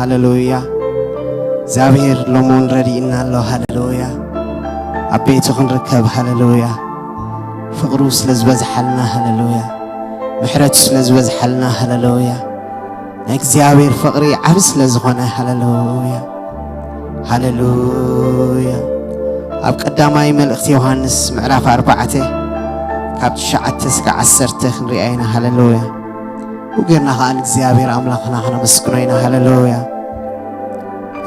هللويا زابير لمون ردينا الله هللويا عبيتو خنركب هللويا فقروس لزبز حلنا هللويا محرتس لزبز حلنا هللويا نك زابير فقري عرس لزغنا هللويا هللويا أب قدامي ملأخت يوحنس معرف 4 كابت شعت تسكع 10 رأينا هللويا وقرنا خالد زابير أملاخنا خنا مسكنينا هللويا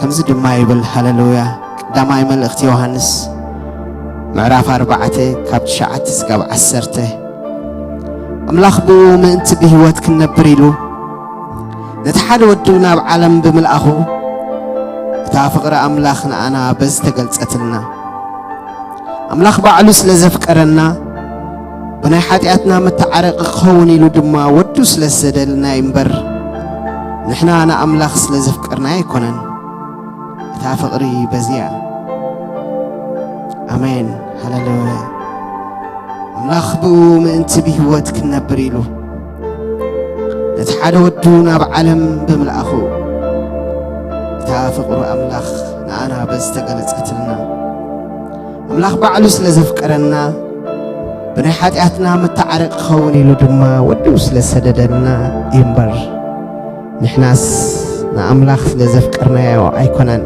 كم زد ما يبل هللويا قدامي ملأخت يوحنس معرف 4 كابت شعت تسكع 10 أملاخ بو من تبيه واتك نبريلو نتحد ودونا بعالم بملأخو تافقر أملاخنا أنا بس تقلت قتلنا أملاخ بعلوس لزفكرنا بناي حاتياتنا متعرق خوني لو دما ودوس لسدلنا ينبر نحنا أنا أملاخ لزفكرنا يكونن تافقري بزيا أمين هللويا أملاخ بو من تبيه واتك نبريلو نتحد ودونا بعالم بملأخو تافقر أملاخ أنا بس تقلت قتلنا أملاخ بعلوس لزفكرنا بناي حاتياتنا متعرق خوني لو دما ودوس لسددنا ينبر نحناس أملاخ لزفكرنا يا أيكونن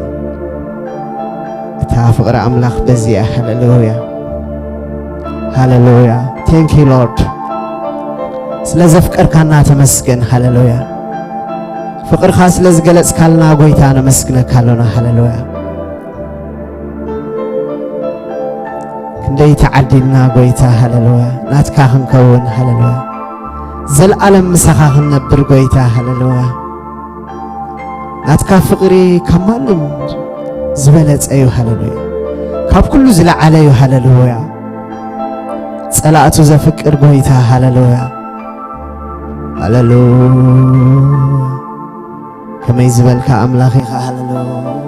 تافقر أملاخ بزيا هللويا هللويا thank you Lord ስለዘፍቀር ካና ተመስገን ሃሌሉያ ፍቅር ካስ ለዝገለጽ ካልና ጎይታ ነመስግነ ካልና ሃሌሉያ ክንደይ ተዓዲልና ጎይታ ሃሌሉያ ናትካ ክንከውን ሃሌሉያ ዘልዓለም ምሳኻ ክንነብር ጎይታ ሃሌሉያ ናትካ ፍቅሪ ከማንም ዝበለጸዩ ሃሌሉያ ካብ ኩሉ ዝለዓለዩ ሃሌሉያ ጸላእቱ ዘፍቅር ጎይታ ሃሌሉያ هللويا كما يزبلك أملاخي هللويا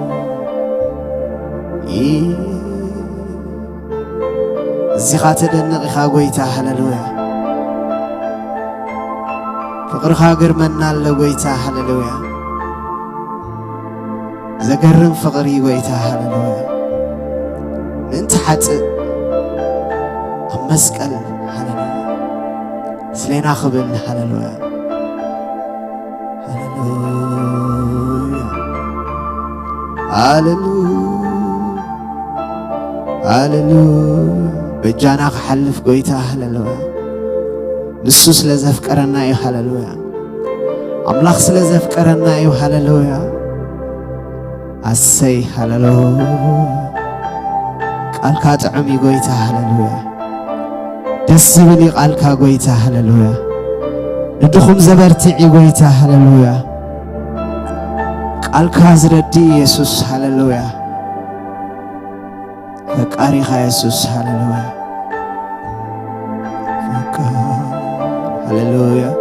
زيخات دنقي خاقويتا هللويا فقر خاقر منا اللقويتا هللويا زقرن فقري قويتا هللويا من تحت أمسكال هللويا سلينا خبل هللويا هللويا هللويا هللويا بجانا خحلف قويتا هللويا نسوس لزفكرنا يو هللويا أملاخ لزفكرنا يو هللويا أسي هللويا قال كاتعمي قويتا هللويا دسبني قالك قويتا هللويا ندخم زبرتعي قويتا هللويا قالك زردي يسوس هللويا فقاريخا يسوس هللويا هللويا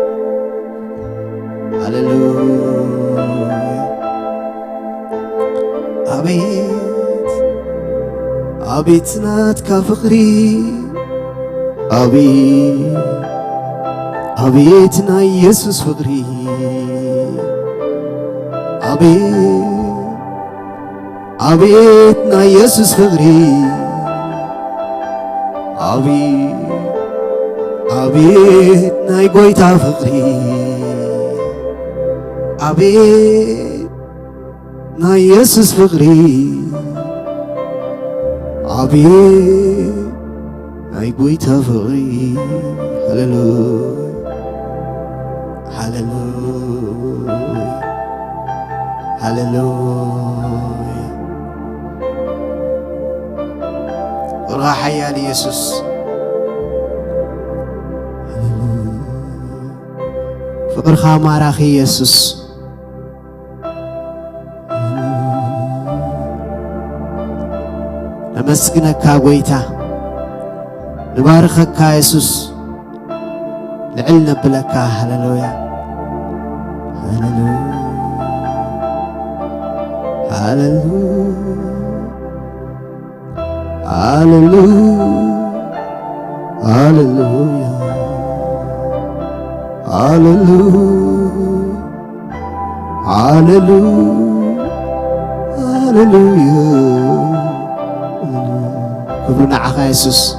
هللويا أبيت أبيت ناتك فقري أبيتنا يسوس فقري أبيتنا يسوس فقري أبيتنا يقويتا فقري أبيتنا يسوس فقري أي بويتا فقري هللويا هللويا هللويا راح يا يسوس فقر خامار أخي يسوس نمسكنك كاغويتا نبارخك يسوس لعلنا بلك هللويا هللويا هللويا هللويا هللويا هللويا هللويا هللويا كبرنا عخا يسوس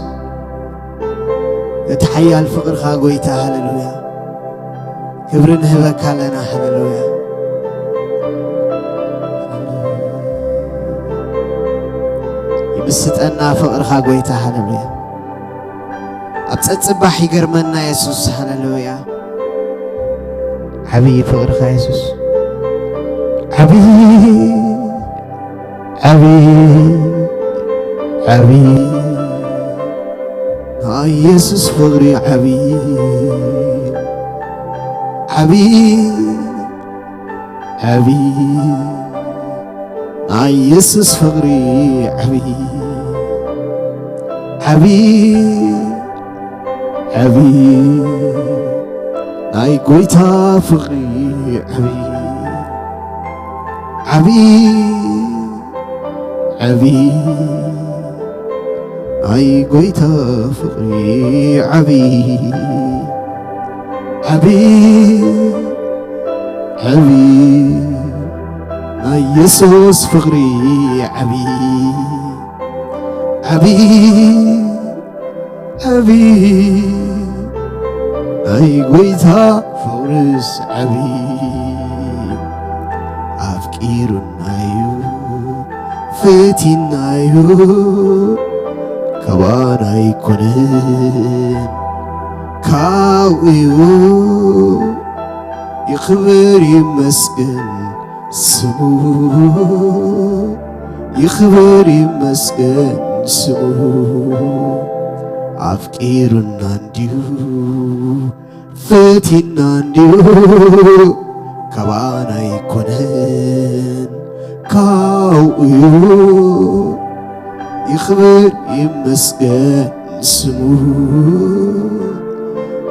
تحيا الفقر خاقويتا هللويا كبرنا هبك لنا هللويا يبستنا فقر خاقويتا هللويا أبتصبح يقرمنا يسوس هللويا عبي فقر خا يسوس عبي يسوس فقري عبي يسوس فقري عبي أي قويتا فقري عبي أي قويتا فقري عبي أي يسوس فقري عبي أي قويتا فورس أفكيرنايو فتنايو كوانا يكونن كاويو يخبر يمسكن سمو يخبر يمسكن سمو أفكيرنا نديو فتنا نديو كوانا يكونن كاويو يخبر يمسكن سمو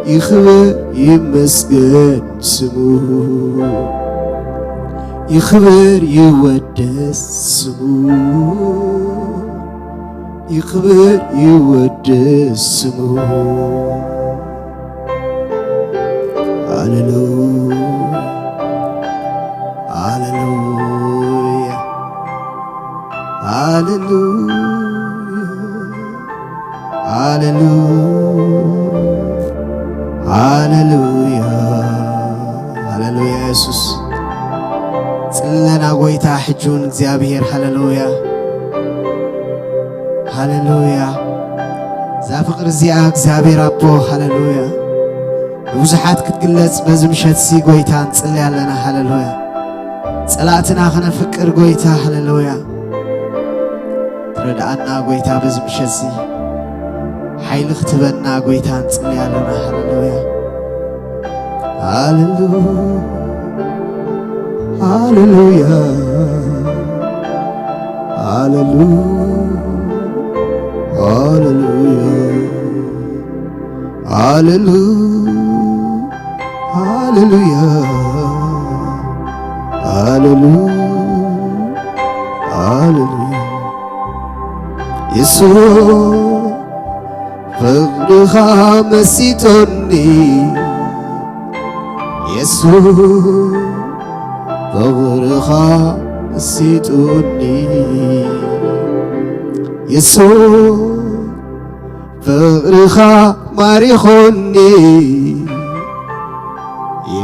يخبر يمسكن سمو يخبر يودس سمو يخبر يودس سمو هاللويا هاللويا هاللويا هاللويا هاللويا يسوس صلنا قويتا حجون እግዚአብሔር هاللويا هاللويا ዛ ፍቅር እዚኣ እግዚአብሔር አቦ هاللويا ብዙሓት ክትግለጽ በዚ ምሸት ሲ ጎይታ እንጽልይ ኣለና هاللويا ጸላእትና ኸነፍቅር ጎይታ هاللويا ትረዳኣና ጎይታ በዚ ምሸት ሲ ሓይሊ ክትበና ጎይታ እንጽልይ ኣለና هاللويا هاللويا هاللويا هاللويا هاللويا يسوع فقرها مسيتني يسوع فقرها مسيتني يسوع فقرها ماريخني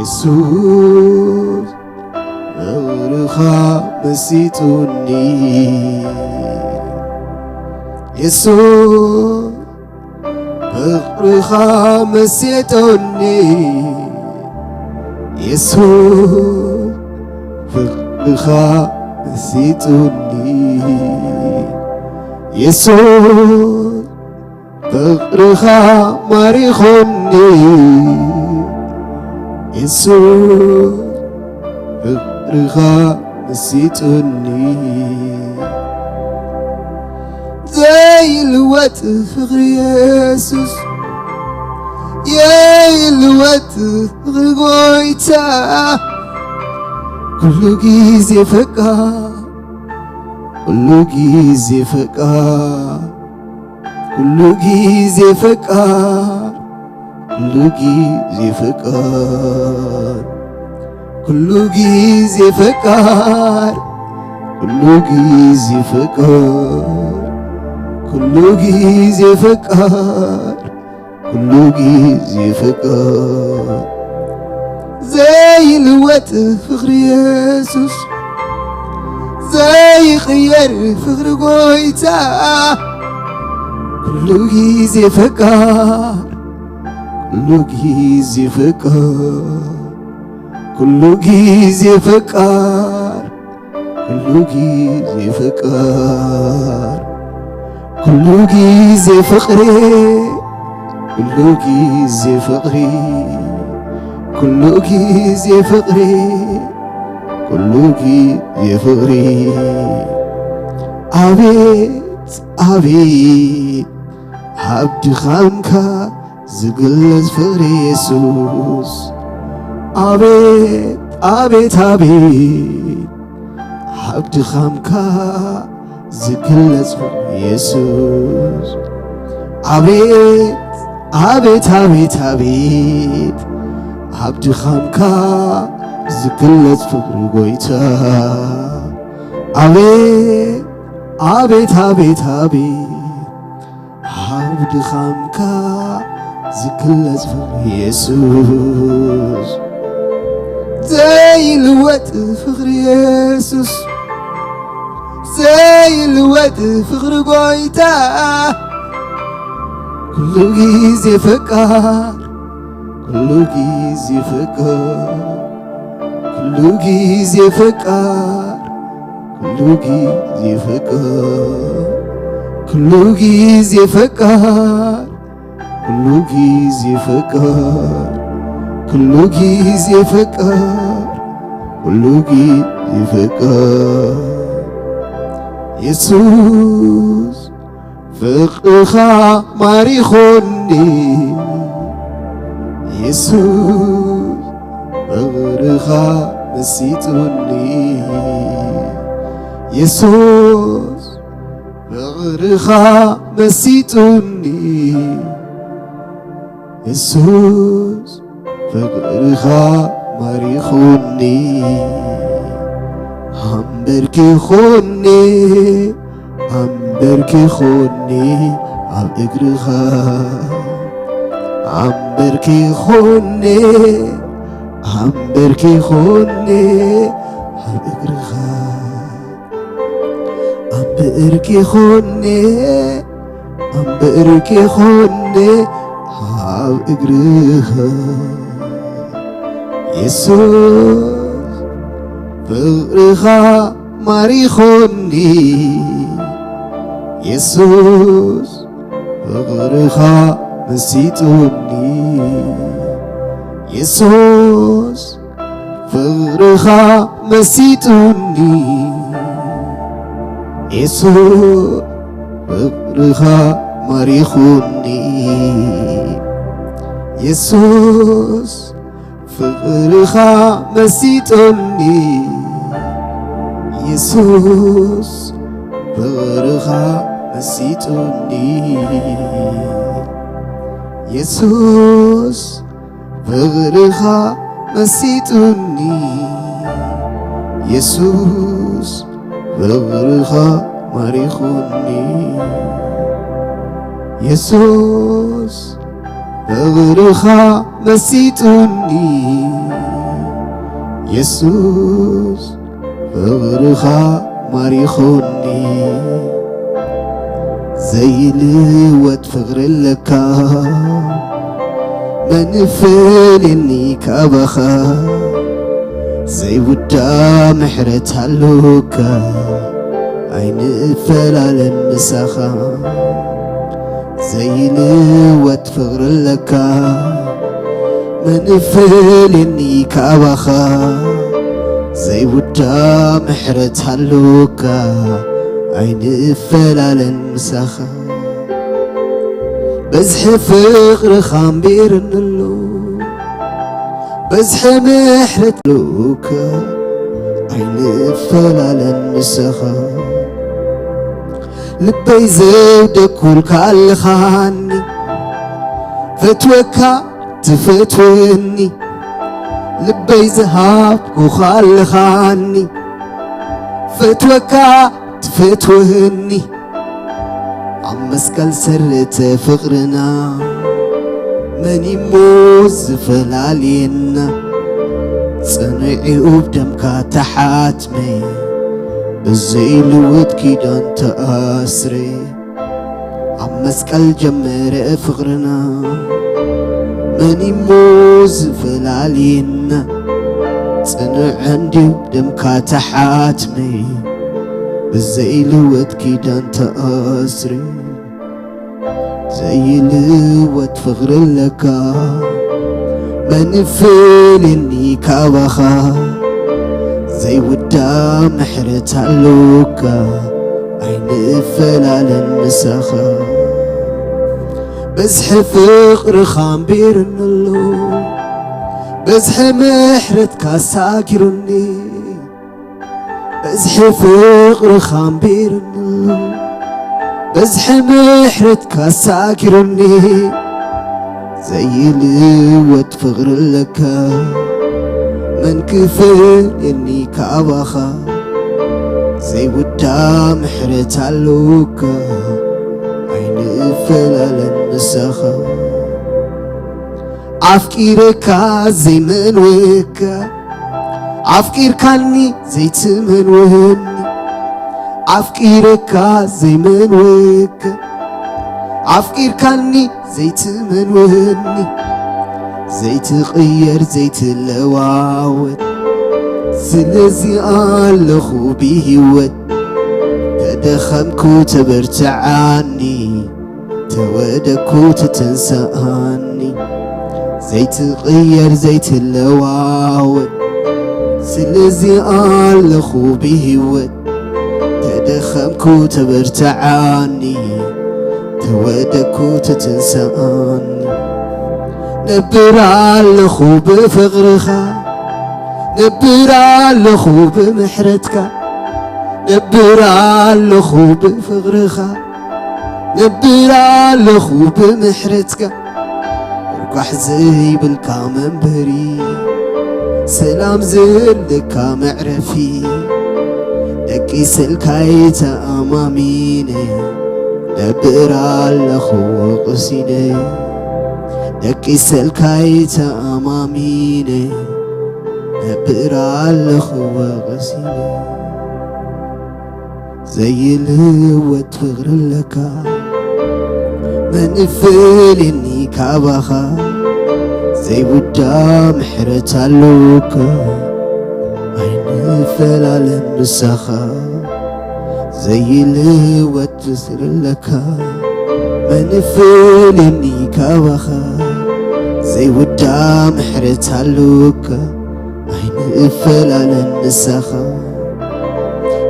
يسوع فقرها مسيتني يسوع فقرها مسيتني يسوع فقرها مسيتني يسوع فقرها ماريخني يسوع فقرها مسيتني زي الوقت فقر يسوس يا الوقت فقر قويتا كل جيزي فقا كل جيزي فقا كل جيزي فقا كل جيزي فقا كل جيزي فقا كل جيزي فكر كل جيزي فكر كل جيزي فكر زي الوقت فخر يسوس زي خير فخر قويتا كل جيزي فكر كل جيزي فكر كل جيزي فكر كل جيزي فكر كل جيزي فقري كل جيزي فقري كل جيزي فقري كل جيزي فقري عبيد عبيد عبد خانكا زقلز فقري يسوس عبيد عبيد عبيد عبد خانكا زقلز فقري يسوس عبيد عبيد عبيد عبيد عبد خانكا زقلز فقري قويتا عبيد عبيد عبيد عبيد عبد خانكا زقلز فقري يسوس زي الوقت فقري يسوس زي الوقت فقر قويتا كل جيزي فكر كل جيزي فكر كل جيزي فكر كل جيزي فكر كل جيزي فكر كل جيزي فكر كل جيزي فكر كل جيزي فكر يسوس فقرخا ماريخوني يسوس فقرخا مسيتوني يسوس فقرخا مسيتوني يسوس فقرخا ماريخوني همبركي خوني همبركي خوني عم اقرخا همبركي خوني همبركي خوني عم اقرخا همبركي خوني همبركي خوني عم اقرخا يسوع فقرخا ماريخوني يسوس فقرخا مسيتوني يسوس فقرخا مسيتوني يسوس فقرخا ماريخوني يسوس فقرخا مسيتوني يسوس فقرخا مسيتوني يسوس فقرخا مسيتوني يسوس فقرخا ماريخوني يسوس فقرخا مسيتوني يسوس فقرخا ماريخوني زي الوقت فقر لكا منفلني كابخا زي ودا محرت هلوكا عين فلالن مسخا زي الوقت فقر لكا منفلني كابخا زي ودا محرت هلوكا عين فلالن مسخا بزح فقر خامبير نلو بزح محرت لوكا عين فلالن مسخا لبي زودك كل خاني فتوكا تفتوني لبي زهاب وخال خاني كفتوكا تفتوهني عم مسكال سرت فقرنا مني موز فلالينا صنعي وبدمكا تحاتمي بزي لوت كيدان تأسري عم مسكال جمر فقرنا مني موز فلالينا صنع عندي بدمكا تحاتمي بزي لوت كيدان تأسري زي لوت فغر لكا من فيلني كابخا زي ودا محرت علوكا عين فلال المسخا بزح فقر خامبير النلو بزح محرت كاساكرني بزح فقر خامبير النلو بزح محرت كاساكرني زي لوت فغر لكا من كفر إني كابخا زي ودا محرت علوكا عين فلال المسخا عفكيركا زي من وكا عفكير كاني زي تمن وهني عفكيركا زي من وكا عفكير كاني زي تمن وهني زي تغير زي تلواوت سلزي ألخو بهوت تدخمكو تبرتعاني تودكو تتنساني زي تغير زي تلواوت سلزي ألخو بهوت تدخمكو تبرتعاني تودكو تتنساني نبر علخو بفغرخا نبر علخو بمحرتك نبر علخو بفغرخا نبر علخو بمحرتك ركح زي بالكامن بري سلام زلكا معرفي دكي سلكايت أماميني نبر علخو قسيني دكي سلكايت أماميني نبر علخو قسيني زي الهوت فغر لكا من فيلني كابخا زي ودا محرت علوكا عين فلال المسخا زي الهوت فغر لكا من فيلني كابخا زي ودا محرت علوكا عين فلال المسخا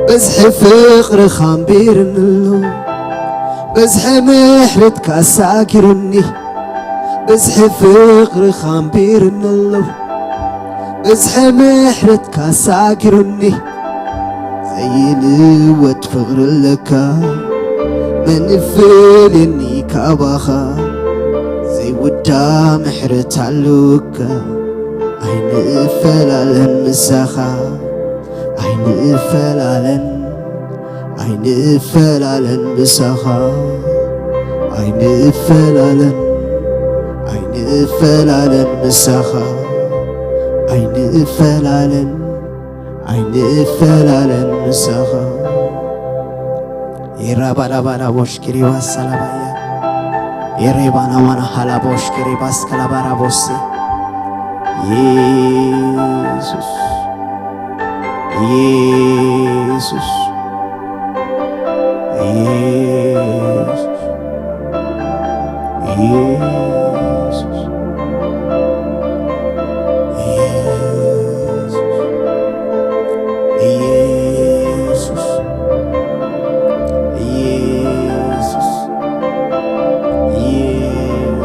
بزح فقر خامبير النلو بزح محرت كاساكرني بزح فقر خامبير النلو بزح محرت كاساكرني زي لوت فقر لكا من فيلني كابخا زي ودا محرت علوكا عين فلال المسخا عين فلالن عين فلالن مسخا عين فلالن عين فلالن مسخا عين فلالن عين فلالن مسخا يرابالا بالا بوشكري والسلامية يريبانا وانا حالا بوشكري باسكلا بارا بوسي يسوس يسوس يسوس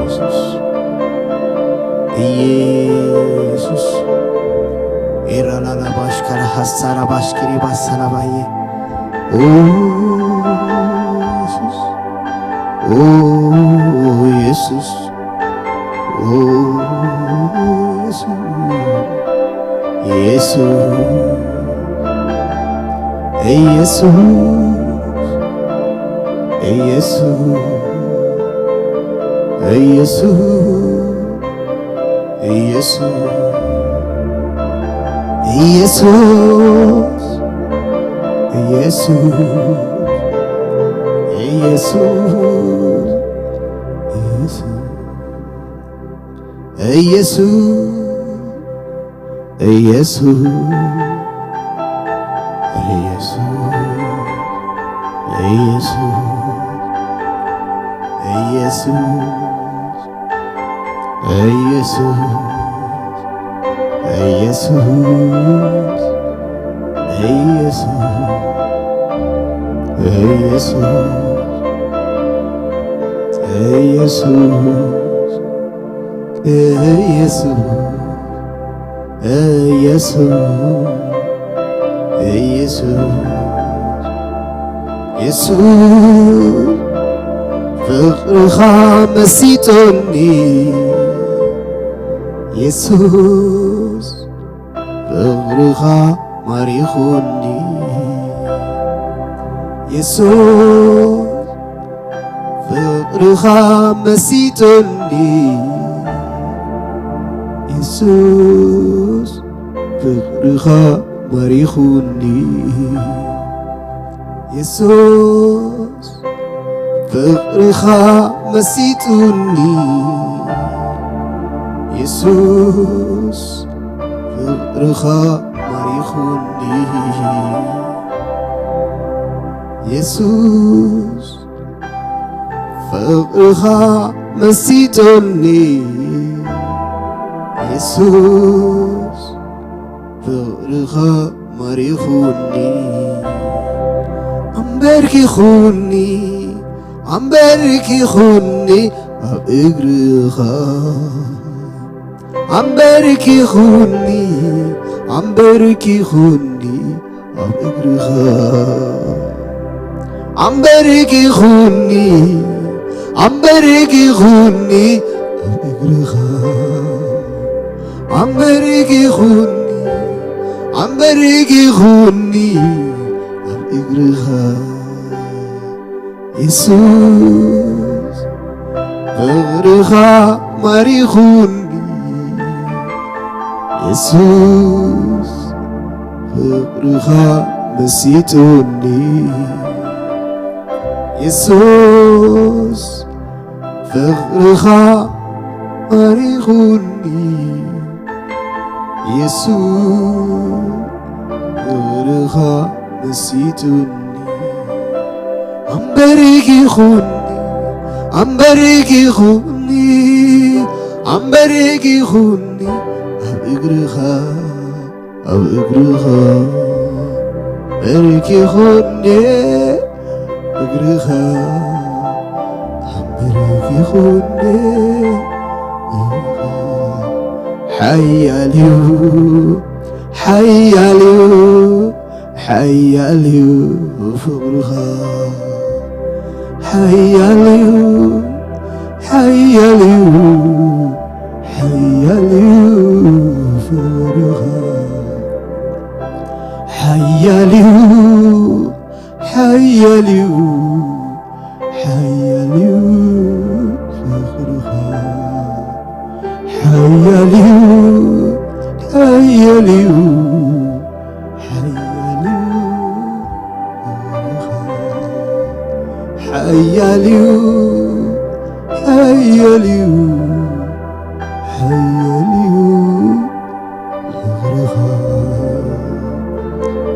يسوس يسوس إيرانا باشكرا حسارا باشكري باسالا بايه يسوس يسوس ኢየሱስ ኢየሱስ ኢየሱስ ኢየሱስ ኢየሱስ ፍቅርኻ መሲቶኒ ኢየሱስ ፍቅርኻ ማሪኹኒ ኢየሱስ ፍቅርኻ መሲቶኒ ኢየሱስ ፍቅርኻ ማሪኹኒ ኢየሱስ ፍቅርኻ መሲቱኒ ኢየሱስ ፍቅርኻ ማሪኹኒ ኢየሱስ ፍቅርኻ መሲቱኒ ኢየሱስ ፍቅርኻ ማሪኹኒ أمبركيخوني ኣብ እግርኻ أمبركيخوني ኣብ እግርኻ أمبركيخوني ኣብ እግርኻ أمبركيخوني ኣብ እግርኻ ኢየሱስ ፍቅርኻ ማሪኹኒ ኢየሱስ ፍቅርኻ መሲቱኒ ኢየሱስ ፍቅርኻ ማሪኹኒ ኢየሱስ ፍቅርኻ መሲቱኒ أمبركيخوني ኣብ እግርኻ أمبركيخوني እግርኻ أمبركيخوني حياليو ፍቅርኻ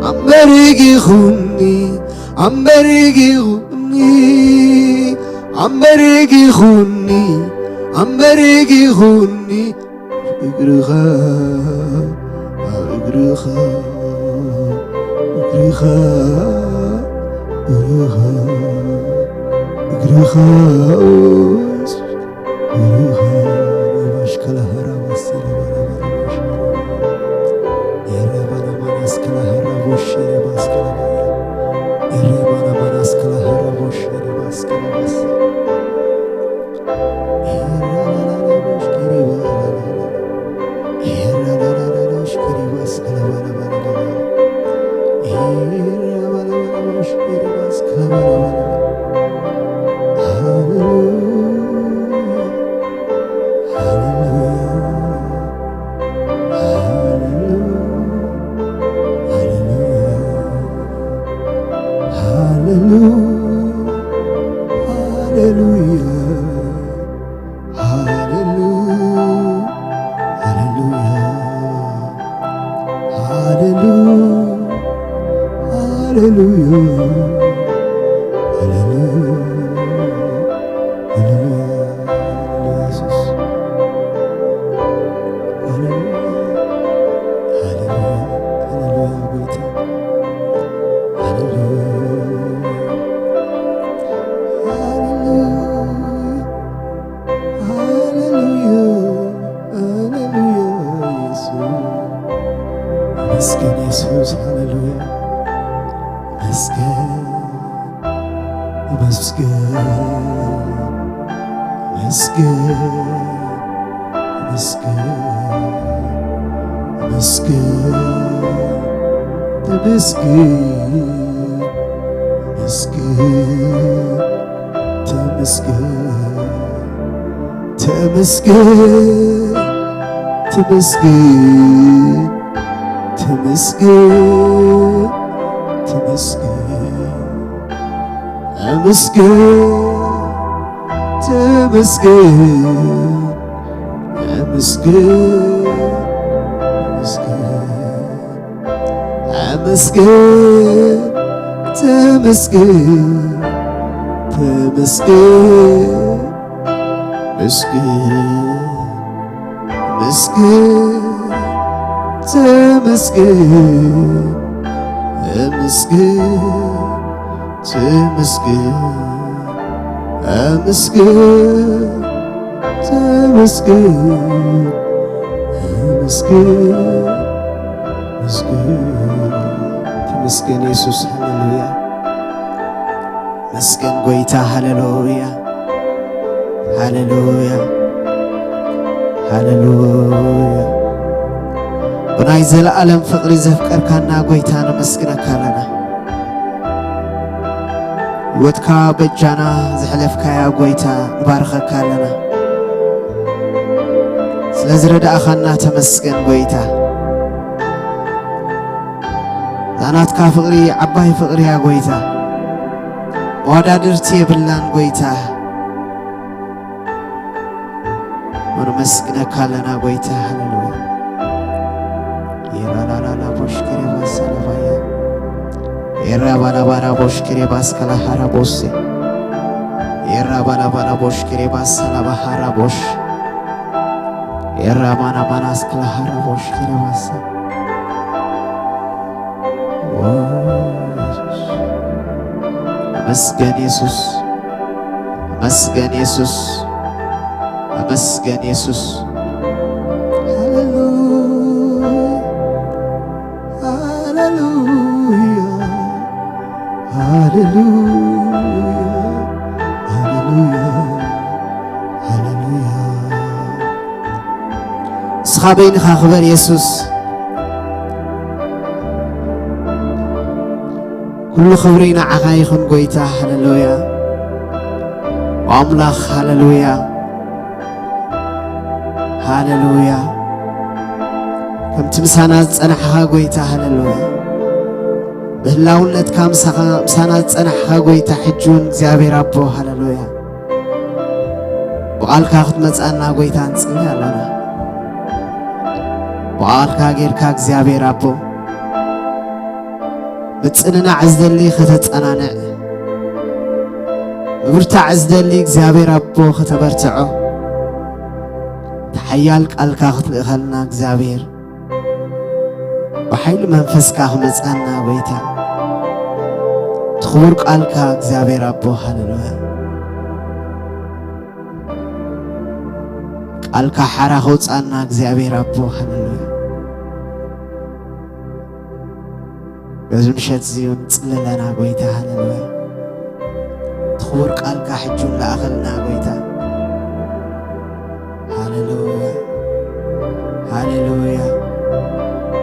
أمبركيخوني እግርኻ تمسكن يسوع هللويا مسكن قويتا هللويا هللويا هللويا بناي زلالم فقري زفكر كانا قويتا نمسكنك لنا وتكا بجانا زحلفك يا قويتا نبارخك لنا سلازرد أخانا تمسكن قويتا زانات فقري عباي فقري يا قويتا وادادرتي بلان قويتا ونمسكنك لنا قويتا هللويا يرا لا لا لا بوشكري باسلافايا يرا بالا بالا بوشكري باسكلا هربوسي يرا بالا بالا بوشكري باسلافا هربوش يرا مانا مانا اسكلا هربوشكري باسا مسكن يسوس مسكن يسوس مسكن يسوس هللويا هللويا هللويا هللويا صحابين خبر يسوس كل خبرين عقايخن قويتا هللويا وأملاخ هللويا هللويا كم تمسانات أنحها قويتا هللويا بهلاولت كم مسانات أنحها قويتا حجون زيابي ربو هللويا وقالك أخذ مزأنا قويتا نسلي لنا وقالك غيرك زيابي ربو بتصننا عزدلي ختتصنانع برتع عزدلي እግዚአብሔር አቦ ከተበርትዖ ተحيال ቃልካ ክትልእኸልና እግዚአብሔር በኃይል መንፈስካ ክመጽአና ጎይታ ትኽቡር ቃልካ እግዚአብሔር አቦ ሃሌሉያ ቃልካ ሓራ ኸውጻና እግዚአብሔር አቦ ሃሌሉያ بزمشت زيون تللنا قويتا هللويا تخور قالك حجون لأخلنا قويتا هللويا هللويا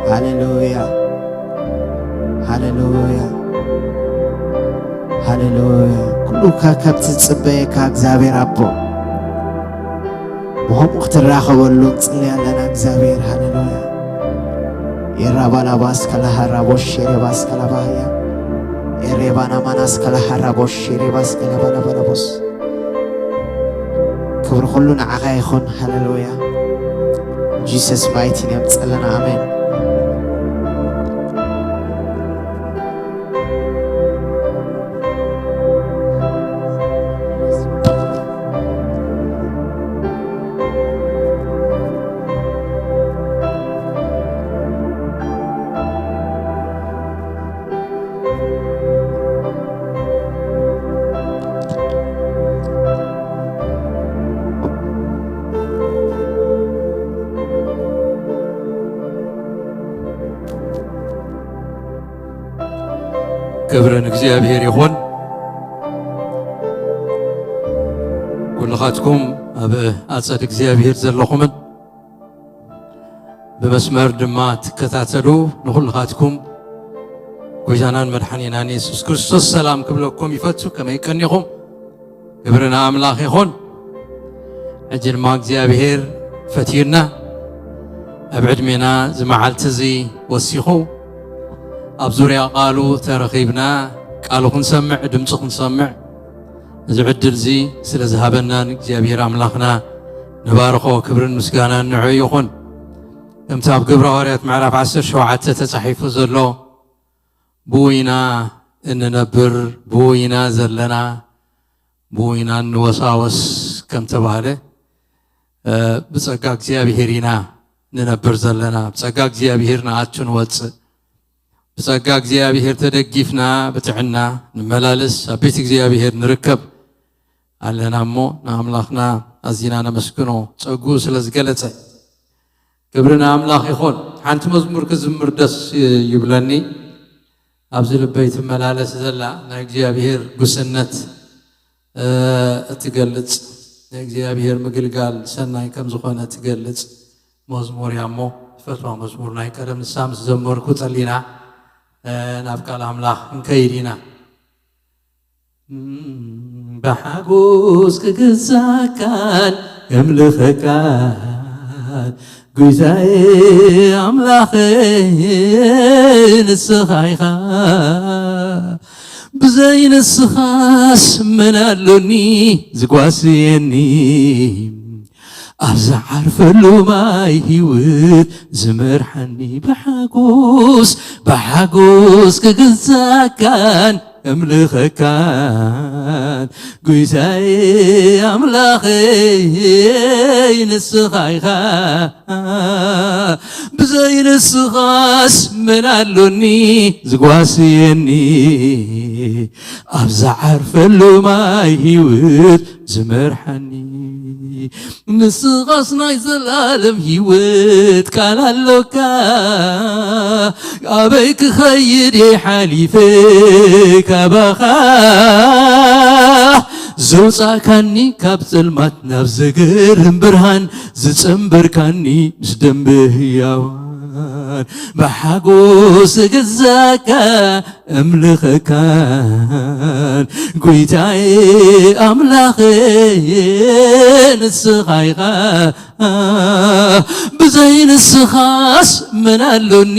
هللويا هللويا هاليلويا كله كابت تصبيك እግዚአብሔር አቦ وهم اختراخبلو نصلي لنا እግዚአብሔር هاليلويا يرابانا باسكلا هرابوش يرباسكلا باهيا يربانا ماناسكلا هرابوش يرباسكلا بانا بوس كبر كلنا عقا يخون هاليلويا جيسس مايتي نيم تصلنا امين كبرن እግዚአብሔር ይሁን ኩልኻትኩም ኣብ ኣጸድ እግዚአብሔር ዘለኹምን ብመስመር ድማ ትከታተሉ ንኹልኻትኩም ጎይታናን መድኃኒናን ኢየሱስ ክርስቶስ ሰላም ክብለኩም ይፈቱ ከመይ ቀኒኹም ክብርና ኣምላኽ ይኹን ሕጂ ድማ እግዚአብሔር ፈቲርና ኣብ ዕድሜና ዝመዓልቲ እዚ ወሲኹ ኣብ ዙርያ ቃሉ ተረኺብና ቃሉ ክንሰምዕ ድምፁ ክንሰምዕ እዚ ዕድል እዚ ስለ ዝሃበናን እግዚአብሔር ኣምላኽና ንባርኾ ክብርን ምስጋናን ንዑ ይኹን ከምቲ ኣብ ግብረ ሐዋርያት ምዕራፍ 17 ተጻሒፉ ዘሎ ብውይና እንነብር ብውይና ዘለና ብውይና እንወሳወስ ከም ተባሃለ ብጸጋ እግዚአብሔር ኢና ንነብር ዘለና ብጸጋ እግዚአብሔር ንኣቱ ንወፅእ بጸጋ እግዚአብሔር ተደጊፍና በትዕና ንመላለስ ኣብ ቤት እግዚአብሔር ንርከብ ኣለና እሞ ንኣምላኽና ኣዚና ነመስግኖ ጸጉ ስለ ዝገለጸ ክብርና ኣምላኽ ይኹን ሓንቲ መዝሙር ክዝምር ደስ ይብለኒ ኣብዚ ልበይ ትመላለስ ዘላ ናይ እግዚአብሔር ጉስነት እትገልጽ ናይ እግዚአብሔር ምግልጋል ሰናይ ከም ዝኾነ ትገልጽ መዝሙር እያ እሞ ፈትዋ መዝሙር ናይ ቀደም ንሳ ምስ ዘመርኩ ጸሊና ናብ ቃል ኣምላኽ እንከይድና ብሓጎስ ክግዛእካን የምልኸካን ጐይታዬ ኣምላኸይ ንስኻ ኢኻ ብዘይ ንስኻስ መን ኣሎኒ ዝጓስየኒ ኣብ ዝዓርፈሉ ማይ ህይወት ዝመርሐኒ ብሓጎስ ክግዛእካን የምልኸካን ጐይታዬ ኣምላኸይ ንስኻ ኢኻ ብዘይ ንስኻስ መን ኣሎኒ ዝጓስየኒ ኣብ ዝዓርፈሉ ማይ ህይወት ዝመርሐኒ ንስኻስ ናይ ዘላለም ህይወት ቃል ኣለካ ኣበይ ክኸይድ ሓሊፈ ካባኻ ዘውፃእካኒ ካብ ጽልማት ናብ ዘገርም ብርሃን ዝጸምበርካኒ ምስ ደንብ ህያዋን ብሓጎስ ክግዛእካ እምልኸካን ጐይታዬ ኣምላኸይ ንስኻ ኢኻ ብዘይ ንስኻስ መን ኣሎኒ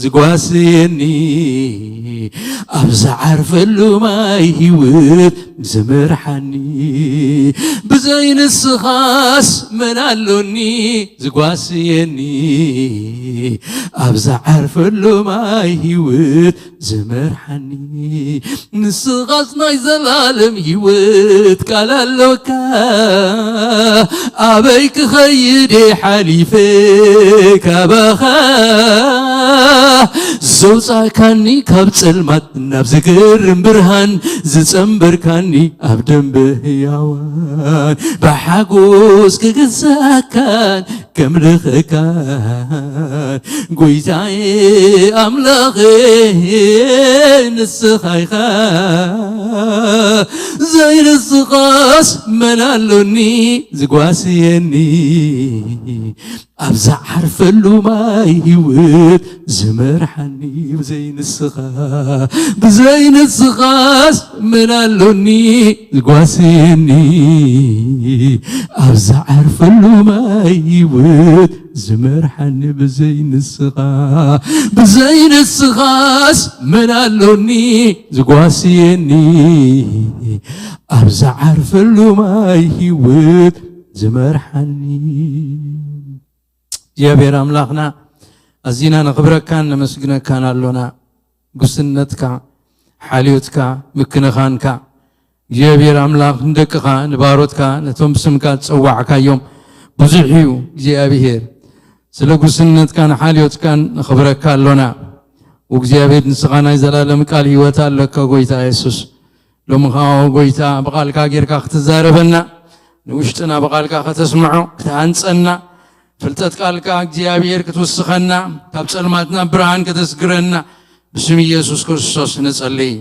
ዝጓስየኒ ኣብ ዝዓርፈሉ ማይ ህይወት ዝመርሐኒ ብዘይ ንስኻስ መን ኣሎኒ ዝጓስየኒ ኣብ ዝዓርፈሉ ማይ ህይወት ዝመርሐኒ ንስኻስ ናይ ዘላለም ህይወት ቃል ኣለካ ኣበይ ክኸይድ ሓሊፈ ካባኻ ዘውፃእካኒ ካብ ጽልማት ናብ ዝገርም ብርሃን ዝጸምበርካኒ ኣብ ደንብ ህያዋን ብሓጎስ ክግዛእካን ከምልኸካን ጐይታዬ ኣምላኸይ ንስኻ ኢኻ ዘይ ንስኻስ መን ኣሎኒ ዝጓስየኒ أبزع عرفلو ما يهوت زمرحني بزين السخا بزين السخاس منالوني القواسيني أبزع عرفلو ما يهوت زمرحني بزين السخا بزين السخاس منالوني القواسيني أبزع عرفلو ما يهوت زمرحني እግዚአብሔር አምላኽና ኣዚና ንኽብረካን ነመስግነካን ኣሎና ጉስነትካ ሓልዮትካ ምክንኻንካ እግዚአብሔር ኣምላኽ ንደቅኻ ንባሮትካ ነቶም ብስምካ ዝፀዋዕካዮም ብዙሕ እዩ እግዚአብሔር ስለ ጉስነትካን ሓልዮትካን ንኽብረካ ኣሎና ወእግዚአብሔር ንስኻ ናይ ዘላለም ቃል ሂወት ኣለካ ጎይታ የሱስ ሎሚ ኸ ጎይታ ብቓልካ ጌርካ ክትዛረበና ንውሽጥና ብቓልካ ከተስምዖ ክትሃንፀና ፍልጠት ቃልካ እግዚአብሔር ክትወስኸና ካብ ጸልማትና ብርሃን ከተስግረና ብስም ኢየሱስ ክርስቶስ ንጸልይ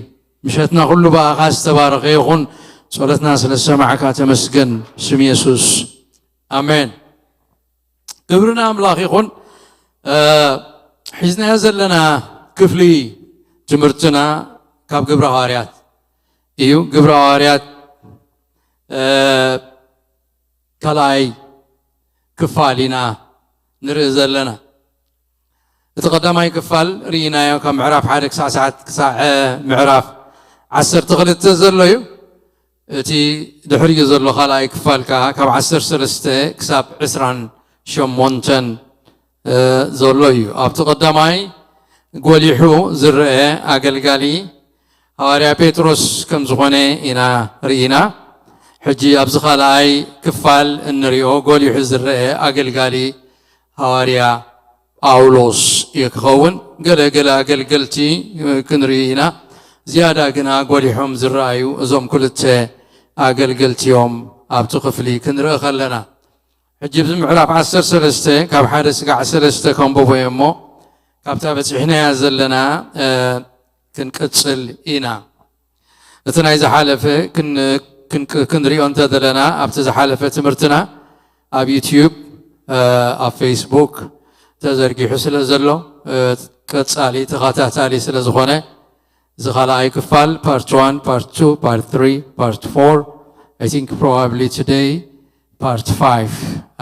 ምሸትና ሁሉ በኣኻ ዝተባረኸ ይኹን ጸሎትና ስለ ሰማዕካ ተመስገን ብስም ኢየሱስ ኣሜን ክብርና ኣምላኽ ይኹን ሒዝናዮ ዘለና ክፍሊ ትምህርትና ካብ ግብረ ሐዋርያት እዩ ግብረ ሐዋርያት ካልኣይ ክፋል ኢና ንርኢ ዘለና እቲ ቀዳማይ ክፋል ርኢናዮ ካብ ምዕራፍ 1 ክሳዕ ምዕራፍ 12 ዘሎ እዩ እቲ ድሕሪኡ ዘሎ ካልኣይ ክፋል ከዓ ካብ 13 ክሳብ 28 ዘሎ እዩ ኣብቲ ቀዳማይ ጎሊሑ ዝርአ ኣገልጋሊ ሐዋርያ ጴጥሮስ ከም ዝኾነ ኢና ርኢና ሕጂ ኣብዚ ካልኣይ ክፋል እንሪኦ ጎሊሑ ዝርአ ኣገልጋሊ ሐዋርያ ጳውሎስ ይክኸውን ገለገለ ኣገልገልቲ ክንርኢ ኢና ዝያዳ ግና ጎሊሖም ዝረአዩ እዞም ክልተ ኣገልገልቲዮም ኣብቲ ክፍሊ ክንርኢ ከለና ሕጂ ብዚ ምዕራፍ 13 ካብ 1 እስካዕ 3 ከንብቦ እሞ ካብታ በፂሕናያ ዘለና ክንቅፅል ኢና እቲ ናይ ዝሓለፈ ክንሪኦ እንተለና ኣብቲ ዝሓለፈ ትምህርትና ኣብ ዩቲዩብ ኣብ ፌስቡክ ተዘርጊሑ ስለ ዘሎ ቀጻሊ ተኸታታሊ ስለ ዝኾነ እዚ ካልኣይ ክፋል part 1 part 2 part 3 part 4 I think probably today part 5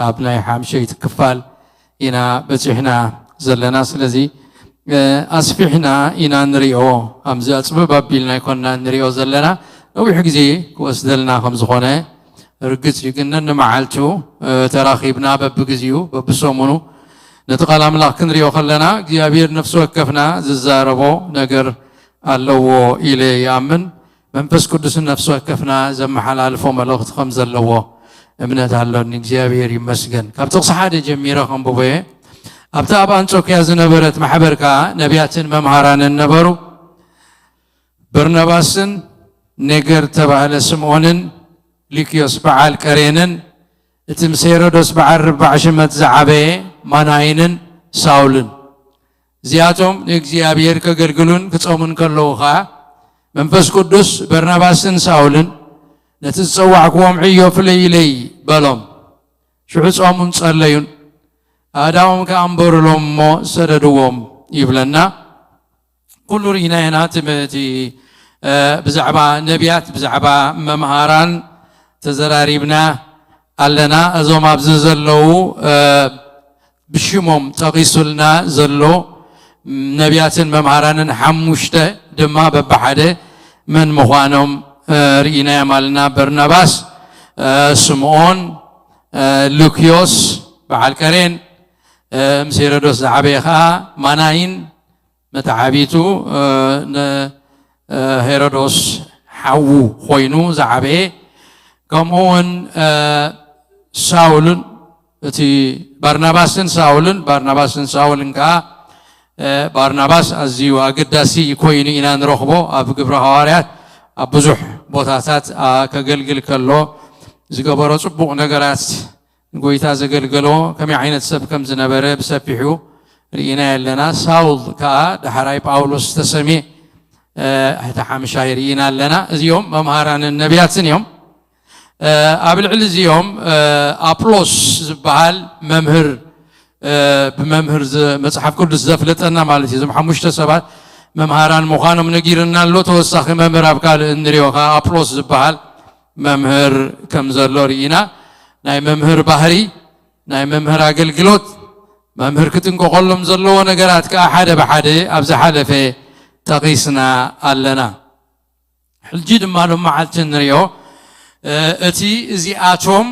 ኣብ ናይ ሓምሸይቲ ክፋል ኢና በፂሕና ዘለና ስለዚ ኣስፊሕና ኢና ንሪኦ ኣምዚ ኣፅበብ ኣቢልና ይኮንና ንሪኦ ዘለና ነዊሕ ግዜ ክወስደልና ከም ዝኾነ ርግፅ እዩ ግን ነንመዓልቱ ተራኺብና በብግዚኡ በብሰሙኑ ነቲ ቃል ኣምላኽ ክንሪኦ ከለና እግዚኣብሔር ነፍሲ ወከፍና ዝዛረቦ ነገር ኣለዎ ኢለ ይኣምን መንፈስ ቅዱስን ነፍሲ ወከፍና ዘመሓላልፎ መልእኽቲ ከም ዘለዎ እምነት ኣሎኒ እግዚኣብሔር ይመስገን ካብቲ ክሳብ ሓደ ጀሚረ ከንብቦ እየ ኣብቲ ኣብ አንጾኪያ ዝነበረት ማሕበር ከዓ ነቢያትን መምሃራንን ነበሩ በርናባስን ነገር ተባህለ ስምዖንን ሉክዮስ በዓል ቀሬንን እቲ ምስ ሄሮዶስ በዓል 40 ሽመት ዝዓበየ ማናይንን ሳውልን እዚኣቶም ንእግዚአብሔር ከገልግሉን ክጾሙን ከለዉ ከዓ መንፈስ ቅዱስ በርናባስን ሳውልን ነቲ ዝፀዋዕክዎም ዕዮ ፍለይ ኢለይ በሎም ሽዑ ጾሙን ጸለዩን ኣእዳዎም ከኣንበሩሎም እሞ ሰደድዎም ይብለና ኩሉ ርኢና ኢና ትምህርቲ ብዛዕባ ነቢያት ብዛዕባ መምሃራን ተዘራሪብና ኣለና እዞም ኣብዚ ዘለው ብሽሞም ጠቂሱልና ዘሎ ነቢያትን መምሃራንን ሓሙሽተ ድማ በብሓደ መን ምዃኖም ርኢናዮም ኣለና በርናባስ ስምዖን ሉክዮስ በዓል ቀሬን ምስ ሄሮዶስ ዝዓበየ ከዓ ማናይን መታዓቢቱ ሄሮዶስ ሓዉ ኮይኑ ዝዓበየ ከምኡውን ሳውልን እቲ ባርናባስን ሳውልን ከዓ ባርናባስ ኣዝዩ ኣገዳሲ ኮይኑ ኢና ንረኽቦ ኣብ ግብረ ሐዋርያት ኣብ ብዙሕ ቦታታት ከገልግል ከሎ ዝገበሮ ጽቡቕ ነገራት ጎይታ ዘገልገሎ ከመይ ዓይነት ሰብ ከም ዝነበረ ብሰፊሑ ርኢና ኣለና ሳውል ከዓ ዳሕራይ ጳውሎስ ተሰሚየ ሕቲ ሓምሻይ ርኢና ኣለና እዚኦም መምሃራንን ነቢያትን እዮም ኣብ ልዕሊ እዚኦም ኣጵሎስ ዝበሃል መምህር بممهر مصحف قدس زفلتنا مالتي زم حمشت سبات ممهران مخانم نجيرنا لو توسخ ممهر أبكال إنريوها أبلوس زبال ممهر كم زلورينا ناي ممهر بحري ناي ممهر أقلقلوت ممهر كتنكو قلم زلو نقرات كأحد بحد أبز حلفه تقيسنا ألنا الجد مالهم معلتن نريو أتي زي آتوم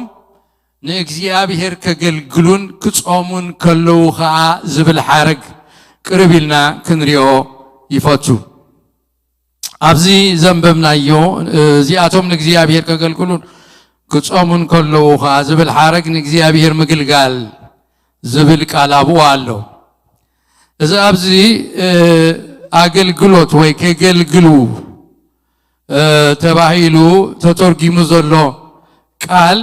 نእግዚአብሔር ከገልግሉን ክጾሙን ከለው ኸዓ ዝብል ሓረግ ቅርቢልና ክንሪኦ ይፈቱ ኣብዚ ዘንበብናዮ እዚኣቶም ንእግዚአብሔር ከገልግሉን ክጾሙን ከለው ኸዓ ዝብል ሓረግ ንእግዚአብሔር ምግልጋል ዝብል ቃል ኣብኡ ኣሎ እዚ ኣብዚ ኣገልግሎት ወይ ከገልግሉ ተባሂሉ ተተርጊሙ ዘሎ ቃል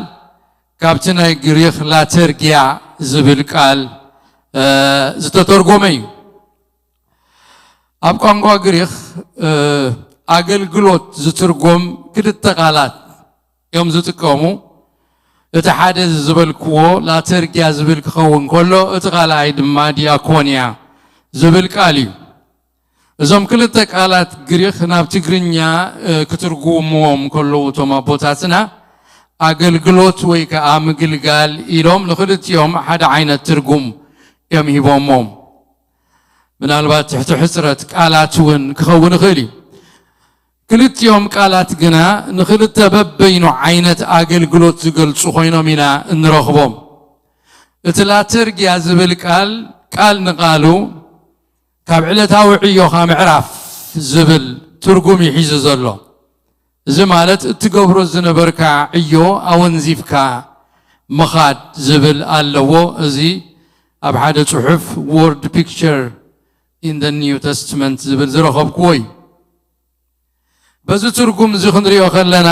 ካብትና ግሪኽ ላተርጊያ ዝብል ቃል ዝተተርጎመ እዩ ኣብ ቋንቋ ግሪኽ ኣገልግሎት ዝትርጎም ክልተ ቃላት እዮም ዝጥቀሙ እቲ ሓደ ዝበልክዎ ላተርጊያ ዝብል ክኸውን ከሎ እቲ ካልኣይ ድማ ዲያኮንያ ዝብል ቃል እዩ እዞም ክልተ ቃላት ግሪኽ ናብ ትግርኛ ክትርጉምዎም ከለዉ እቶም ኣቦታትና ኣገልግሎት ወይ ከዓ ምግልጋል ኢሎም ንኽልቲኦም ሓደ ዓይነት ትርጉም እዮም ሂቦሞም ምናልባት ትሕቲ ሕፅረት ቃላት እውን ክኸውን ይኽእል እዩ ክልቲኦም ቃላት ግና ንኽልተ በበይኑ ዓይነት ኣገልግሎት ዝገልጹ ኮይኖም ኢና እንረኽቦም እቲ ላተርጊያ ዝብል ቃል ንቃሉ ካብ ዕለታዊ ዕዮኻ ምዕራፍ ዝብል ትርጉም ይሒዙ ዘሎ እዚ ማለት እትገብሮ ዝነበርካ ዕዮ ኣወንዚፍካ ምኻድ ዝብል ኣለዎ እዚ ኣብ ሓደ ጽሑፍ word picture in the New Testament ዝብል ዝረኸብክዎ እዩ በዚ ትርጉም እዚ ክንሪኦ ከለና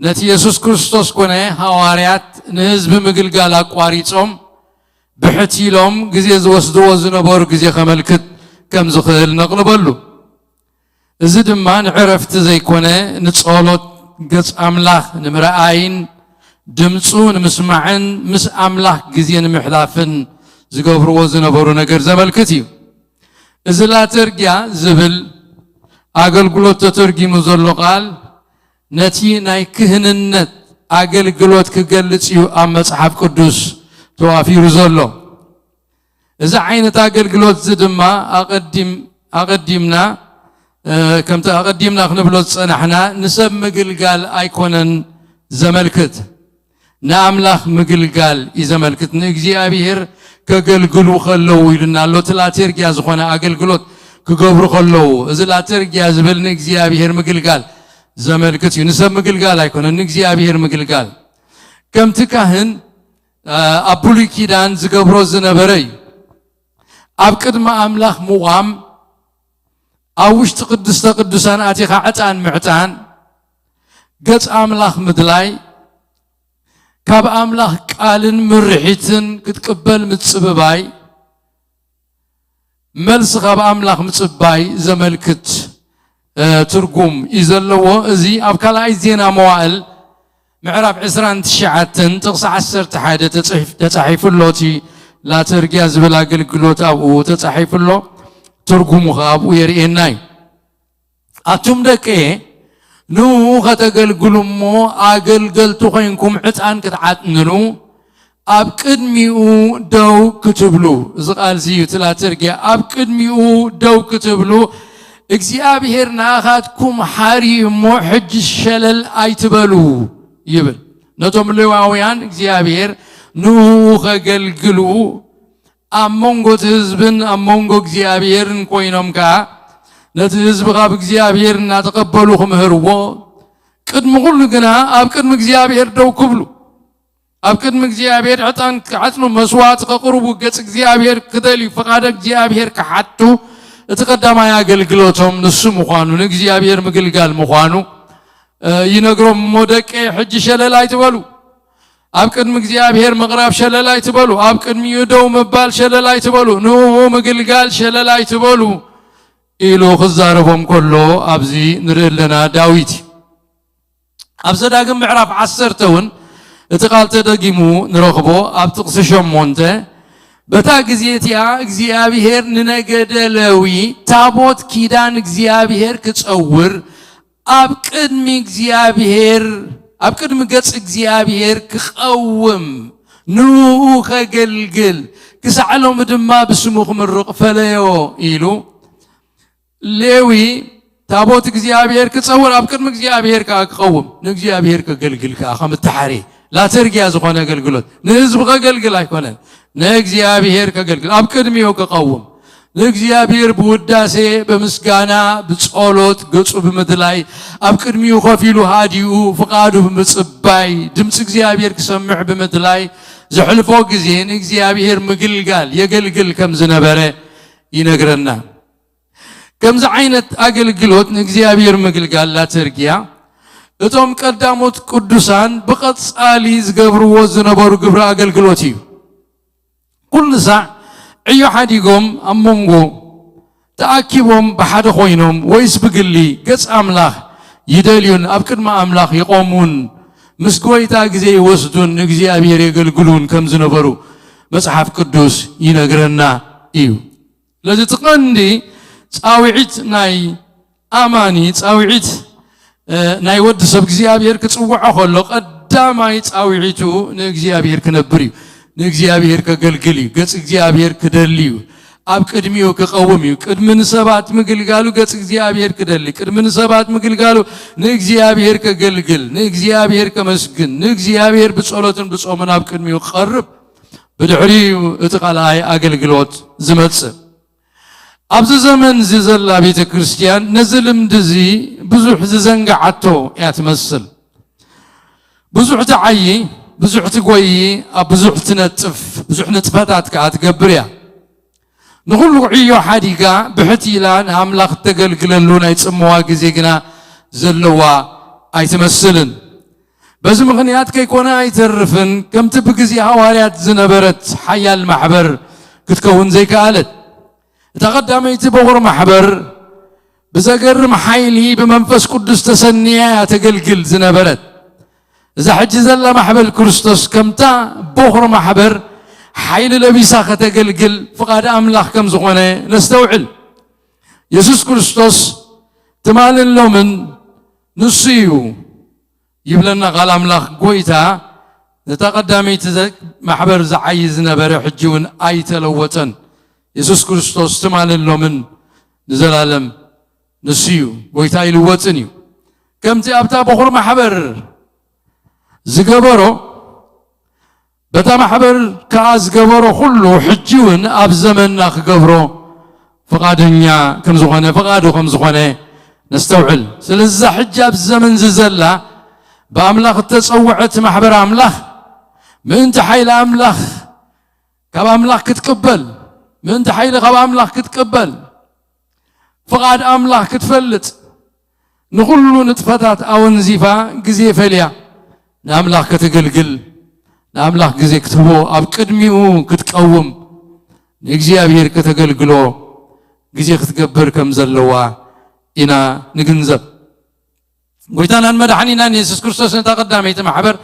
ነቲ ኢየሱስ ክርስቶስ ኮነ ሐዋርያት ንህዝቢ ምግልጋል ኣቋሪጾም ብሕቲሎም ግዜ ዝወስድዎ ዝነበሩ ግዜ ከመልክት ከም ዝኽእል ነቕልበሉ እዚ ድማ ንዕረፍቲ ዘይኮነ ንጸሎት ገጽ ኣምላኽ ንምርኣይን ድምፁ ንምስማዕን ምስ ኣምላኽ ግዜ ንምሕላፍን ዝገብርዎ ዝነበሩ ነገር ዘመልክት እዩ እዚ ላተርጊያ ዝብል ኣገልግሎት ተተርጊሙ ዘሎ ቃል ነቲ ናይ ክህንነት ኣገልግሎት ክገልጽ እዩ ኣብ መጽሓፍ ቅዱስ ተዋፊሩ ዘሎ እዚ ዓይነት ኣገልግሎት እዚ ድማ ኣቐዲምና ከምቲ ኣቐዲምና ክንብሎ ዝጸናሕና ንሰብ ምግልጋል ኣይኮነን ዘመልክት ንኣምላኽ ምግልጋል እዩ ዘመልክት ንእግዚአብሔር ከገልግሉ ከለዉ ኢሉና ኣሎ እቲ ላተርጊያ ዝኾነ ኣገልግሎት ክገብሩ ከለዉ እዚ ላተርጊያ ዝብል ንእግዚአብሔር ምግልጋል ዘመልክት እዩ ንሰብ ምግልጋል ኣይኮነን ንእግዚአብሔር ምግልጋል ከምቲ ካህን ኣብ ብሉይ ኪዳን ዝገብሮ ዝነበረ እዩ ኣብ ቅድሚ ኣምላኽ ምቋም ኣብ ውሽጢ ቅድስተ ቅዱሳን ኣቲኻ ዕጣን ምዕጣን ገጽ ኣምላኽ ምድላይ ካብ ኣምላኽ ቃልን ምርሒትን ክትቅበል ምጽብባይ መልሲ ካብ ኣምላኽ ምጽባይ ዘመልክት ትርጉም እዩ ዘለዎ እዚ ኣብ ካልኣይ ዜና መዋዕል ምዕራፍ 29 ጥቕሲ 11 ተጻሒፉሎ እቲ ላተርጊያ ዝብል ኣገልግሎት ኣብኡ ተጻሒፉሎ ትርጉሙ ኣብኡ የርኤና እዩ ኣቱም ደቀ ንዑ ከተገልግሉ እሞ ኣገልገልቲ ኮይንኩም ዕጣን ክትዓጥንኑ ኣብ ቅድሚኡ ደው ክትብሉ እዚ ቃል እዚ እዩ እቲ ላተርጊያ ኣብ ቅድሚኡ ደው ክትብሉ እግዚአብሔር ንኣኻትኩም ሓርዩ እሞ ሕጂ ሸለል ኣይትበሉ ይብል ነቶም ሌዋውያን እግዚአብሔር ንዑ ከገልግሉ ኣብ መንጎ እቲ ህዝብን ኣብ መንጎ እግዚአብሔርን ኮይኖም ከዓ ነቲ ህዝቢ ካብ እግዚአብሔር እናተቐበሉ ክምህርዎ ቅድሚ ኩሉ ግና ኣብ ቅድሚ እግዚአብሔር ደው ክብሉ ኣብ ቅድሚ እግዚአብሔር ዕጣን ክዓጥኑ መስዋዕት ከቕርቡ ገጽ እግዚአብሔር ክደልዩ ፈቃደ እግዚአብሔር ክሓቱ እቲ ቀዳማይ ኣገልግሎቶም ንሱ ምዃኑ ንእግዚአብሔር ምግልጋል ምዃኑ ይነግሮም እሞ ደቀ ሕጂ ሸለል ኣይትበሉ ኣብ ቅድሚ እግዚአብሔር ምቕራብ ሸለል ኣይትበሉ ኣብ ቅድሚኡ ደው ምባል ሸለል ኣይትበሉ ንዑ ምግልጋል ሸለል ኣይትበሉ ኢሉ ክዛረቦም ከሎ ኣብዚ ንርኢ ኣለና ዳዊት ኣብ ዘዳግም ምዕራፍ 10 እውን اتقال تدقيمو نرغبو ابتقس شمونته بتا غزيتيا እግዚአብሔር ንነገደለዊ ታቦት ኪዳን እግዚአብሔር ክጸውር አብቅድሚ እግዚአብሔር አብቅድሚ ገጽ እግዚአብሔር ክቀውም ንኡ ከገልግል ክሳዕሎም ድማ ብስሙ ክምርቕ ፈለዮ ኢሉ ሌዊ ታቦት እግዚአብሔር ክጸውር አብቅድሚ እግዚአብሔር ክቀውም ንእግዚአብሔር ከገልግል ከምትሐሪ ላ ተርጊያ ዝኾነ አገልግሎት ንህዝብ ከገልግል አይኮነን ነእግዚአብሔር ከገልግል አብቅድሚው ከቀውም ለእግዚአብሔር በውዳሴ በምስጋና በጸሎት ገጹ በመድላይ አብቅድሚው ከፊሉ ሃዲኡ ፍቃዱ በመጽባይ ድምጽ እግዚአብሔር ከሰምዕ በመድላይ ዘሕልፎ ጊዜን እግዚአብሔር ምግልጋል የገልግል ከም ዝነበረ ይነግረና ከምዚ ዓይነት አገልግሎት እግዚአብሔር ምግልጋል ላተርጊያ እቶም ቀዳሞት ቅዱሳን በቀጻሊ ዝገብርዎ ዝነበሩ ግብረ አገልግሎት እዩ كل ساعة عيو حديقهم أمونغو تأكيبهم بحد خوينهم ويسبقلي قص أملاخ يدليون أبكر ما أملاخ يقومون مسكوي تاقزي وسدون نقزي أبير يقلقلون كم زنبرو مصحف قدوس ينقرنا إيو لذي تقندي تاوعيت ناي أماني تاوعيت ناي ود سبقزي أبير كتسوع خلق قداماي تاوعيتو نقزي أبير كنبريو ንእግዚአብሔር ከገልግል ገጽ እግዚአብሔር ከደልዩ አብቅድሚው ከቀውሚው ቅድምን ሰባት ምግልጋሉ ገጽ እግዚአብሔር ከደል ቅድምን ሰባት ምግልጋሉ ንእግዚአብሔር ከገልግል ንእግዚአብሔር ከመስግን ንእግዚአብሔር በጸሎትን በጾምን አብቅድሚው ቀርብ በድሕሪው እትቃላይ አገልግሎት ዝመጽ ኣብዚ ዘመን ዝዘላ ቤተ ክርስቲያን ነዝልም ድዚ ብዙሕ ዝዘንጋዓቶ ያትመስል ብዙሕ ተዓይ ብዙሕ ትጎይ ብዙሕ ትነጥፍ ብዙሕ ንጥፈታት ከትገብርያ ንኹሉ ዕዮ ሓዲጋ ብሕቲላን አምላኽ ተገልግለሉ ናይ ጽምዋ ጊዜ ግና ዘለዋ ኣይትመስልን በዚ ምኽንያት ከይኮነ ኣይተርፍን ከምቲ ብግዜ ሐዋርያት ዝነበረት ሓያል ማሕበር ክትከውን ዘይከኣለት እታ ቀዳመይቲ በኹር ማሕበር ብዘገርም ሓይሊ ብመንፈስ ቅዱስ ተሰንያ ተገልግል ዝነበረት إذا حج زل محبل كريستوس كمتا بخر محبر حيل لبيسا ختقلقل فقاد أملاخ كم زغونه نستوعل يسوس كريستوس تمال اللومن نصيو يبلنا قال أملاخ قويتا نتقدمي تزك محبر زعيز نبر حجون أي تلوتن يسوس كريستوس تمال اللومن نزل عالم نصيو قويتا يلوتنيو كمتي أبتا بخر محبر زجبرو بتا محبر كاز جبرو كله حجون أب زمن أخ جبرو فقادنيا كم زخانة فقادو كم زخانة نستوعل سلزة حج أب زمن زلة بأملاخ تسوعت محبر أملاخ من تحيل أملاخ كاب أملاخ كتقبل من تحيل كاب أملاخ كتقبل فقاد أملاخ كتفلت نقولو نتفتات أو نزيفا جزي فليا نأملاخ كتقلقل نأملاخ جزي كتبو أب قدميو كتقوم نجزيابير كتقلقلو جزي كتقبر كم زلوا إنا نجنزب قويتانا المدحنينا يسوس كريستوس نتقدم يتمحبر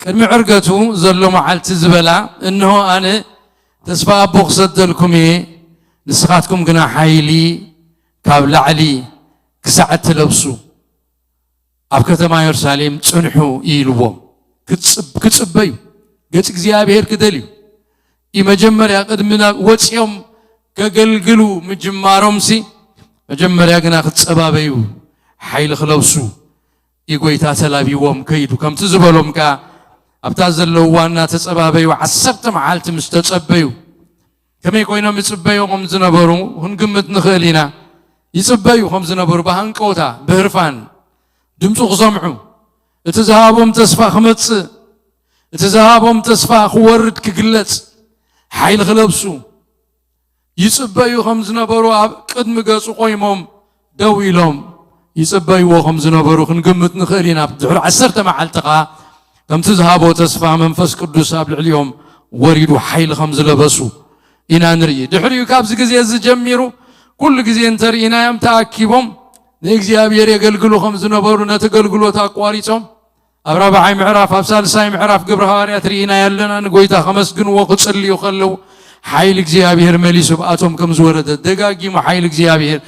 كدمي عرقتو زلو محل تزبلا إنه أنا تسفى أبوخ صدلكم نسخاتكم قنا حيلي كابل علي كساعة تلبسو أب كتما يرساليم تصنحو إيلوهم كتصبيو قلت እግዚአብሔር كدليو مجمر يا قدمنا وصيوم كقلقلو مجمارهم سي مجمر يا قنا كتصبابيو حيل خلوسو يقويتا تلابيوهم كيدو كم تزبلهم كا أبتازلو وانا تصبابيو عسبت معالت مستتصبيو كما يكوينا متصبيو هم زنبرو هنقمت نخلينا يصبيو هم زنبرو بهنكوتا بهرفان دمتو خصمعو اتزهابهم تسفى خمتس اتزهابهم تسفى خورد كقلت حيل خلبسو يصبيو خمس نبرو قد مقاسو قيمهم دويلهم يصبيو خمس نبرو خنقمت نخلينا بدحر عسرت مع التقى كم تزهابو تسفى منفس قدوس اليوم وريدو حيل خمس لبسو إنا نري دحريو كابز قزيز جميرو كل قزي انترينا يم تاكيبهم نيجزيابير يقلقلو خمس نبرو نتقلقلو تاقواريتهم ኣብ ራብዓይ ምዕራፍ ኣብ ሳልሳይ ምዕራፍ ግብረ ሐዋርያት ርኢና ያለና ንጎይታ ከመስግንዎ ክጽልዩ ከለው ሓይሊ እግዚአብሔር መሊሱ ብኣቶም ከም ዝወረደ ደጋጊሙ ሓይሊ እግዚአብሔር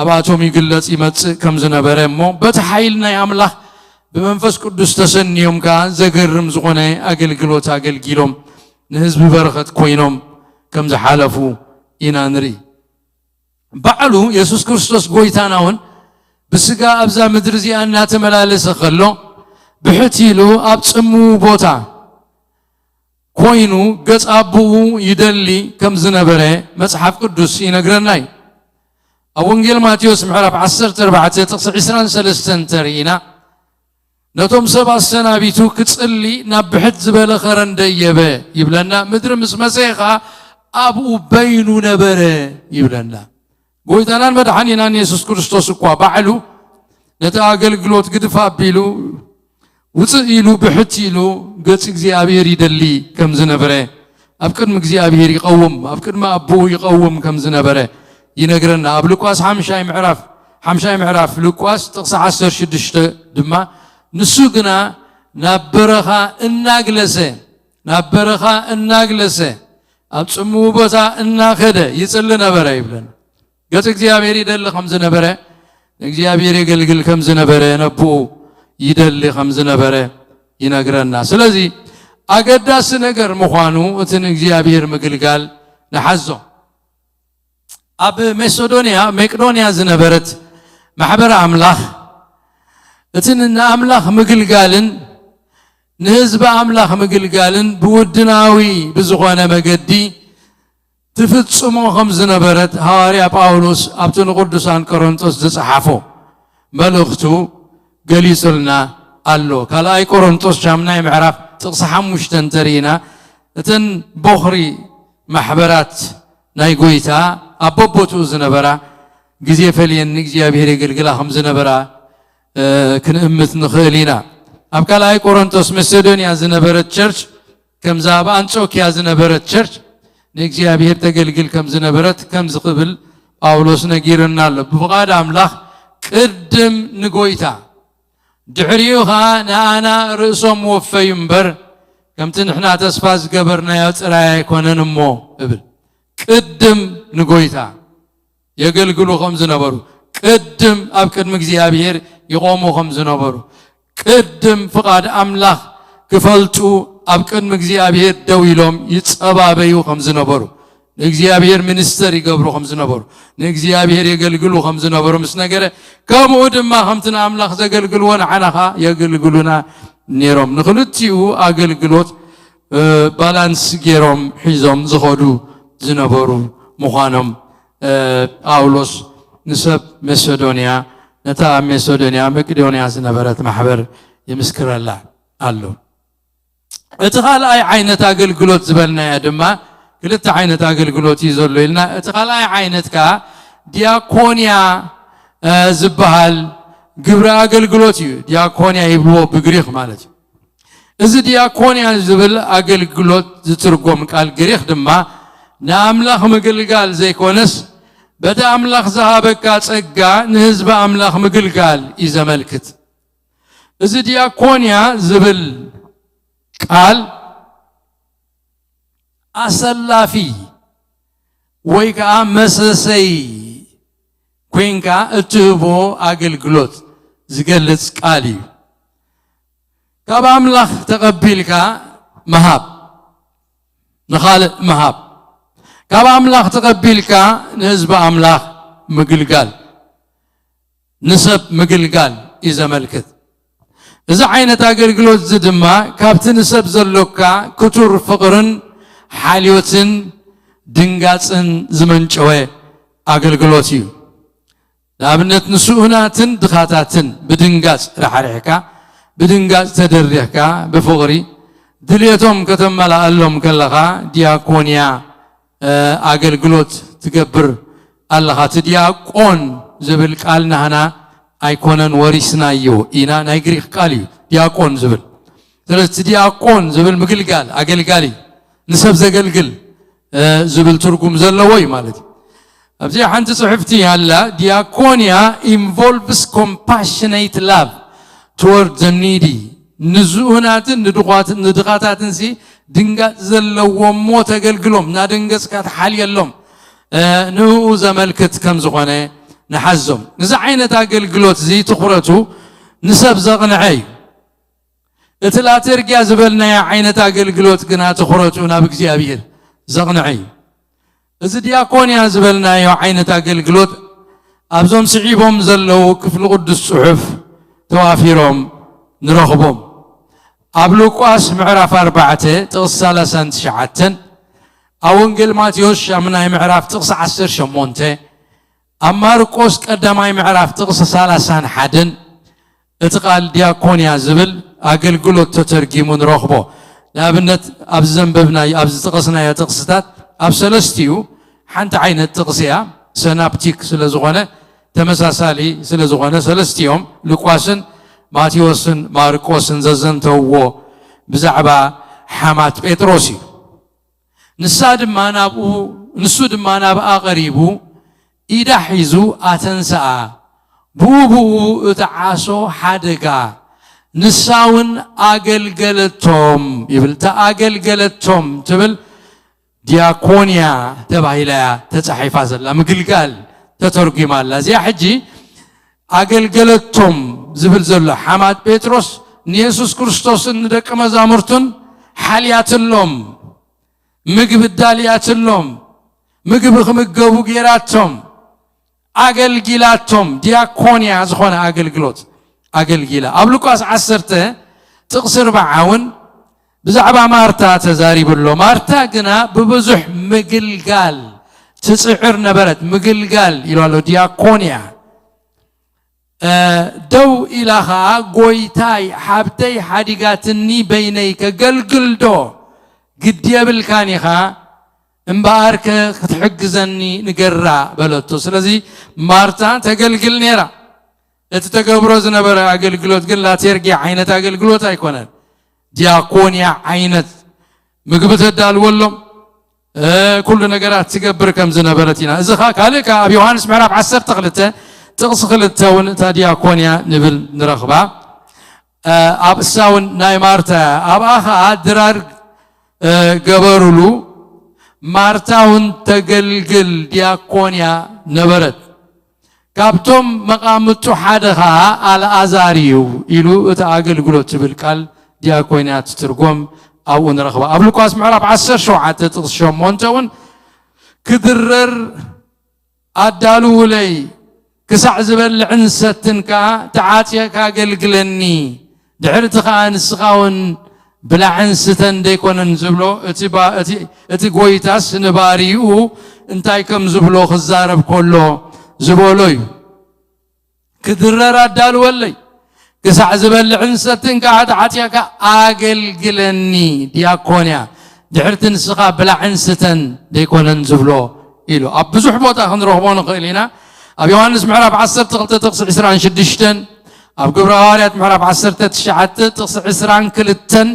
አባቶም ይግለጽ ይመጽእ ከም ዝነበረ እሞ በቲ ሓይል ናይ አምላኽ በመንፈስ ቅዱስ ተሰንዮም ካ ዘገርም ዝኾነ አገልግሎት አገልግሎም ንህዝቢ በረኸት ኮይኖም ከም ዝሓለፉ ኢና ንርኢ ባዕሉ ኢየሱስ ክርስቶስ ጎይታናውን ብስጋ ኣብዛ ምድሪ እዚኣ እናተመላለሰ ከሎ ብሕቲሉ ኣብ ጽምው ቦታ ኮይኑ ገጽ አቡኡ ይደሊ ከም ዝነበረ መጽሓፍ ቅዱስ ይነግረና እዩ ኣብ ወንጌል ማቴዎስ ምዕራፍ 14 ጥቕሲ 23 ተርኢና ነቶም ሰባት ሰናቢቱ ክጽሊ ናብ ብሕት ዝበለ ኸረንደየበ ይብለና ምድሪ ምስ መሴኻ ኣብኡ በይኑ ነበረ ይብለና ጎይታናን መድኃኒናን ኢየሱስ ክርስቶስ እኳ ባዕሉ ነቲ አገልግሎት ግድፍ አቢሉ ውፅእ ኢሉ ብሕት ኢሉ ገጽ እግዚአብሔር ይደሊ ከም ዝነበረ ኣብ ቅድሚ እግዚአብሔር ይቀውም ኣብ ቅድሚ አቡኡ ይቀውም ከም ዝነበረ ይነግረና ኣብ ሉቃስ 50 ምዕራፍ ሉቃስ ጥቕሲ 16 ድማ ንሱ ግና ናብ በረኻ እናግለሰ ኣብ ጽምው ቦታ እናኸደ ይጽሊ ነበረ ይብለና ገጽ እግዚአብሔር ይደሊ ከም ዝነበረ እግዚአብሔር የገልግል ከም ዝነበረ ነብኡ ይደሊ ከም ዝነበረ ይነግረና ስለዚ አገዳሲ ነገር ምዃኑ እቲ እግዚአብሔር ምግልጋል ንሓዞ ኣብ መቄዶንያ ዝነበረት ማሕበር አምላኽ እቲ ንአምላኽ ምግልጋልን ንህዝቢ አምላኽ ምግልጋልን ብውድናዊ ብዝኾነ መገዲ ትፍጽሞ ከም ዝነበረት ሐዋርያ ጳውሎስ ኣብቲ ንቅዱሳን ቆሮንቶስ ዝጽሓፎ መልእኽቱ ገሊጹልና ኣሎ ካልኣይ ቆሮንቶስ 8 ምዕራፍ ጥቕሲ 5 ተርኢና እተን በኽሪ ማሕበራት ናይ ጎይታ ኣብ በቦትኡ ዝነበራ ግዜ ፈልየኒ እግዚአብሔር የገልግላ ከም ዝነበራ ክንእምት ንኽእል ኢና ኣብ ካልኣይ ቆሮንቶስ መቄዶንያ ዝነበረት ቸርች ከምዛ ኣብ አንጾኪያ ዝነበረት ቸርች ንእግዚአብሔር ተገልግል ከም ዝነበረት ከም ዝኽብል ጳውሎስ ነጊርና ኣሎ ብፍቓድ አምላኽ ቅድም ንጎይታ ድሕሪኡ ኸዓ ንኣና ርእሶም ወፈዩ እምበር ከምቲ ንሕና ተስፋ ዝገበርናዮ ጥራይ ኣይኮነን እሞ እብል ቅድም ንጎይታ የገልግሉ ከም ዝነበሩ ቅድም ኣብ ቅድሚ እግዚአብሔር ይቆሙ ከም ዝነበሩ ቅድም ፍቓድ አምላኽ ክፈልጡ ኣብ ቅድሚ እግዚአብሔር ደው ኢሎም ይጸባበዩ ከም ዝነበሩ ንእግዚአብሔር ሚኒስተር ይገብሩ ከም ዝነበሩ ንእግዚአብሔር የገልግሉ ከም ዝነበሩ ምስ ነገረ ከምኡ ድማ ከምቲ ንአምላኽ ዘገልግልዎ ንዓናኻ የገልግሉና ነይሮም ንኽልቲኡ አገልግሎት ባላንስ ገይሮም ሒዞም ዝኸዱ ዝነበሩ ምዃኖም ጳውሎስ ንሰብ መቄዶንያ ነታ መቄዶንያ ዝነበረት ማሕበር ይምስክረላ ኣሎ እቲ ካልኣይ ዓይነት አገልግሎት ዝበልናያ ድማ ክልተ ዓይነት አገልግሎት እዩ ዘሎ ኢልና እቲ ካልኣይ ዓይነት ከዓ ዲያኮንያ ዝበሃል ግብረ አገልግሎት እዩ ዲያኮንያ ይብልዎ ብግሪክ ማለት እዩ እዚ ዲያኮንያ ዝብል አገልግሎት ዝትርጎም ቃል ግሪክ ድማ ንአምላኽ ምግልጋል ዘይኮነስ በቲ አምላኽ ዝሃበካ ጸጋ ንህዝቢ አምላኽ ምግልጋል እዩ ዘመልክት እዚ ዲያኮንያ ዝብል ቃል አሰላፊ ወይ ከዓ መሰሰይ ኮይንካ እትህቦ አገልግሎት ዝገልጽ ቃል እዩ ካብ አምላኽ ተቐቢልካ መሃብ ንኻልእ መሃብ ካብ አምላኽ ተቐቢልካ ንህዝቢ አምላኽ ምግልጋል ንሰብ ምግልጋል እዩ ዘመልክት እዚ ዓይነት አገልግሎት እዚ ድማ ካብቲ ንሰብ ዘሎካ ክቱር ፍቕርን ሓልዮትን ድንጋፅን ዝመንጨወ አገልግሎት እዩ ንኣብነት ንስኡናትን ድኻታትን ብድንጋፅ ረሓሪሕካ ብድንጋፅ ተደሪኽካ ብፍቕሪ ድልየቶም ከተመላኣሎም ከለኻ ዲያኮንያ አገልግሎት ትገብር ኣለኻ እቲ ዲያቆን ዝብል ቃል ናህና ኣይኮነን ወሪስናዮ ኢና ናይ ግሪክ ቃል እዩ ዲያቆን ዝብል ስለዚ ዲያቆን ዝብል ምግልጋል አገልጋሊ ንሰብ ዘገልግል ዝብል ትርጉም ዘለዎ እዩ ማለት እዩ ኣብዚ ሓንቲ ጽሕፍቲ ያላ ዲያኮንያ involves compassionate love toward the needy نزوناتن ندقاتن سي دنقات زلوهم موت أقلقلهم نادنقس كات حالي اللهم نهو زملكت كم زغانة نحزم نزع عينة أقلقلوت زي تخرتو نسب زغنعي اتلاتر جازبلنا يا عينة أقلقلوت قنا تخرتو نابك زيابير زغنعي إذا دياكون يا زبلنا يا عينة أقلقلوت أبزم سعيبهم زلو كفل قد الصحف توافيرهم نرغبهم أبلوكواس معرف 4 تغسل سنت شعتن أونجل ماتيوس شامناي معرف تغس 10 شمونته أما ركوس قداماي معرف تغس 30 حدن اتقال دياكون يا زبل أقلقلوت تترجمون رغبو لابنت أبزم ببناي أبز تغسنا يا تغستات أبسلستيو حنت عين التغسية سنابتيك سلزغانة تمساسالي سلزغانة سلستيوم لوكواسن ماتيوسن ماركوسن ززنتو بزعبا حمات بيتروسي نساد ما نابو نسود ما ناب أقريبو إذا حيزو أتنسا بوبو اتعاسو حدقا نساون أقلقلتهم يبل تأقلقلتهم تبل دياكونيا تبعيلا تتحيفا زلا مقلقال تترقي مالا زي حجي أقلقلتهم زبل زلا حماد بيتروس نيسوس كريستوس ندك مزامرتن حاليات اللهم مقب الداليات اللهم مقب خمقبو قيراتهم أقلقلاتهم دياكونيا زخونا أقلقلوت أقلقلا أبلوكاس 10 تقصر بعاون بزعبا مارتا تزاري بلو مارتا قنا ببزح مقلقال تسعر نبرت مقلقال يلو دياكونيا دو إلها قويتاي حابتي حديقاتني بينيك قلقل دو قد يابل كانيخا انبارك تحقزني نقرع بلوتو سلازي مارتا تقلقل نيرا اتتقبروز نبرا أقلقلوت قل لا ترقي عينة أقلقلوت ايكونن دياكونيا عينت مقبت الدال ولهم كل نقرات تقبر كم زنبرتنا إذا خاك عليك أبي يوحنس معرف 10 تغلته تغسخلته ونتا دياكونيا نبل نرخبا أب ساون نايمارتا أب آخا درار قبرلو مارتاون تقلقل دياكونيا نبرت كابتم مقامتو حدها على أزاريو إلو اتاقلقلوت بالكال دياكونيات ترقم أو نرخبا أبلوكاس معرف 10 شوعات تغشم مونتون كدرر أدالو لي كسع زبل عنستنكا تعاتيكا قلقلني دعرتخا نسخاون بلا عنستن ديكون نزبلو اتي قويتاس نباريو انتاي كم زبلو خزارب كله زبولوي كدرر أدالو لي كسع زبل عنستن قاعد عاتيك أقلقلني دياكونيا دحرت نسخة بلا عنستن ديكون نزبلو إلو أبزح بوتا خنروحبون قيلنا أبي يوحنس معرف 10 تغسل 20 شدشتن أب قبر هاريات معرف 10 تشعت تغسل 20 كلتن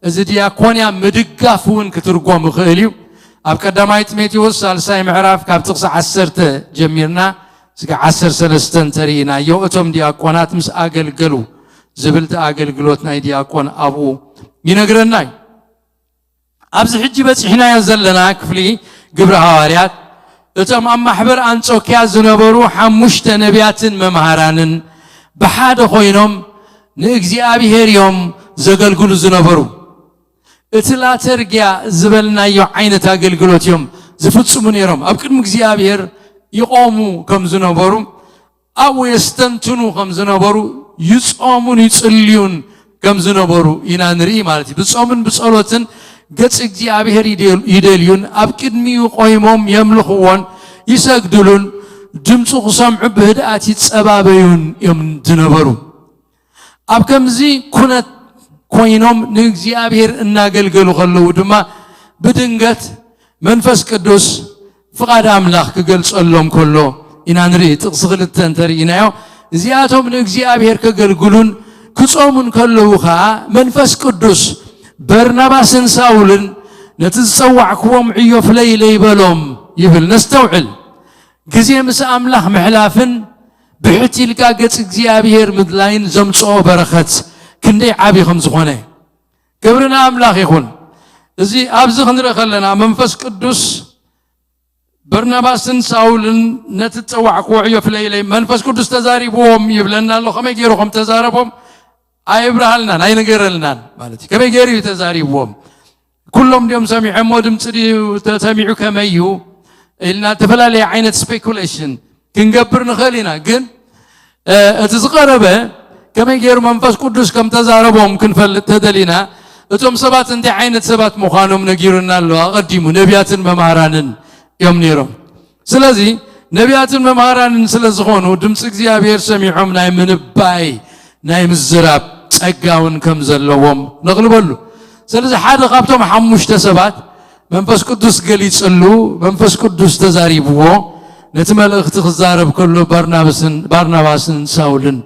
إذا دياكونيا مدقافون كترقوم خيليو أب قداماي تيموثيوس سالساي معرف كاب تغسل 10 جميرنا سك 10 سلستن ترينا يوتهم دياكونات مس أقلقلو زبلت أقلقلوتنا دياكون أبو ينقرناي أبز حجي بس إحنا ينزلنا كفلي قبر هاريات اتم أما حبر أنصوكيا زنبرو حمشت نبيات ممهرانن بحاد خوينهم نأجزي أبي هيريوم زقلقلو زنبرو اتلا ترقيا زبلنا يعين تاقلقلوت يوم زفتسو منيرهم أبكر مكزي أبي هير يقوموا كم زنبرو أو يستنتنوا كم زنبرو يصومون يصليون كم زنبرو ينانري مالتي بتصومن بصلوتن قد እግዚአብሔር يدليون أبكد ميو قيمهم يملخون يسجدلون دمص سمع بهدأت يتصبابيون يوم تنبرو أبكم زي كنت كوينهم نእግዚአብሔር እናገልገሉ خلو دما بدنقت منفس قدوس فقاد أملاخ كገልጸሎም كله ኢና نري تغسغلتن ترينايو زياتهم نእግዚአብሔር كገልግሉን كصومون كله خا منفس قدوس برناباسن ساولن نتزوعكم عيوف ليلي بلوم يبل نستوعل جزي مس أملاح محلافن بحتي لقاقت እግዚአብሔር مدلاين زمصو برخت كندي عابي خمس خونه قبرنا أملاخ يخون زي أبزخ نرخ لنا منفس قدوس برناباسن ساولن نتتوع قوعيو في ليلة منفس قدوس تزاري بوهم يبلنا الله خم يجيرو خم تزاربهم أي برهلنا أي نجرلنا مالتي كم يجيرو تزاري بوهم كلهم اليوم سامع مودم تري تسامعوا كما يو إلنا تفلا لي عينة speculation كنجبر نخلينا جن تزقربه كما يجيرو منفس قدوس كم تزاربهم كنفل تدلينا أتوم سبات أنت عينة سبات مخانم نجيرنا الله قديمو نبيات ممهرانن يوم نيرم سلازي نبيات ممهرانن سلازخونو دمس እግዚአብሔር ሰሚዖም ናይ ምንባይ ናይ ምዝራብ ጸጋውን ከም ዘለዎም ነግልበሉ ስለዚህ ሓደ ካብቶም ሓሙሽተ ሰባት መንፈስ ቅዱስ ገሊጽሉ መንፈስ ቅዱስ ተዛሪብዎ ነቲ መልእኽቲ ክዛረብ ከሎ ባርናባስን ሳውልን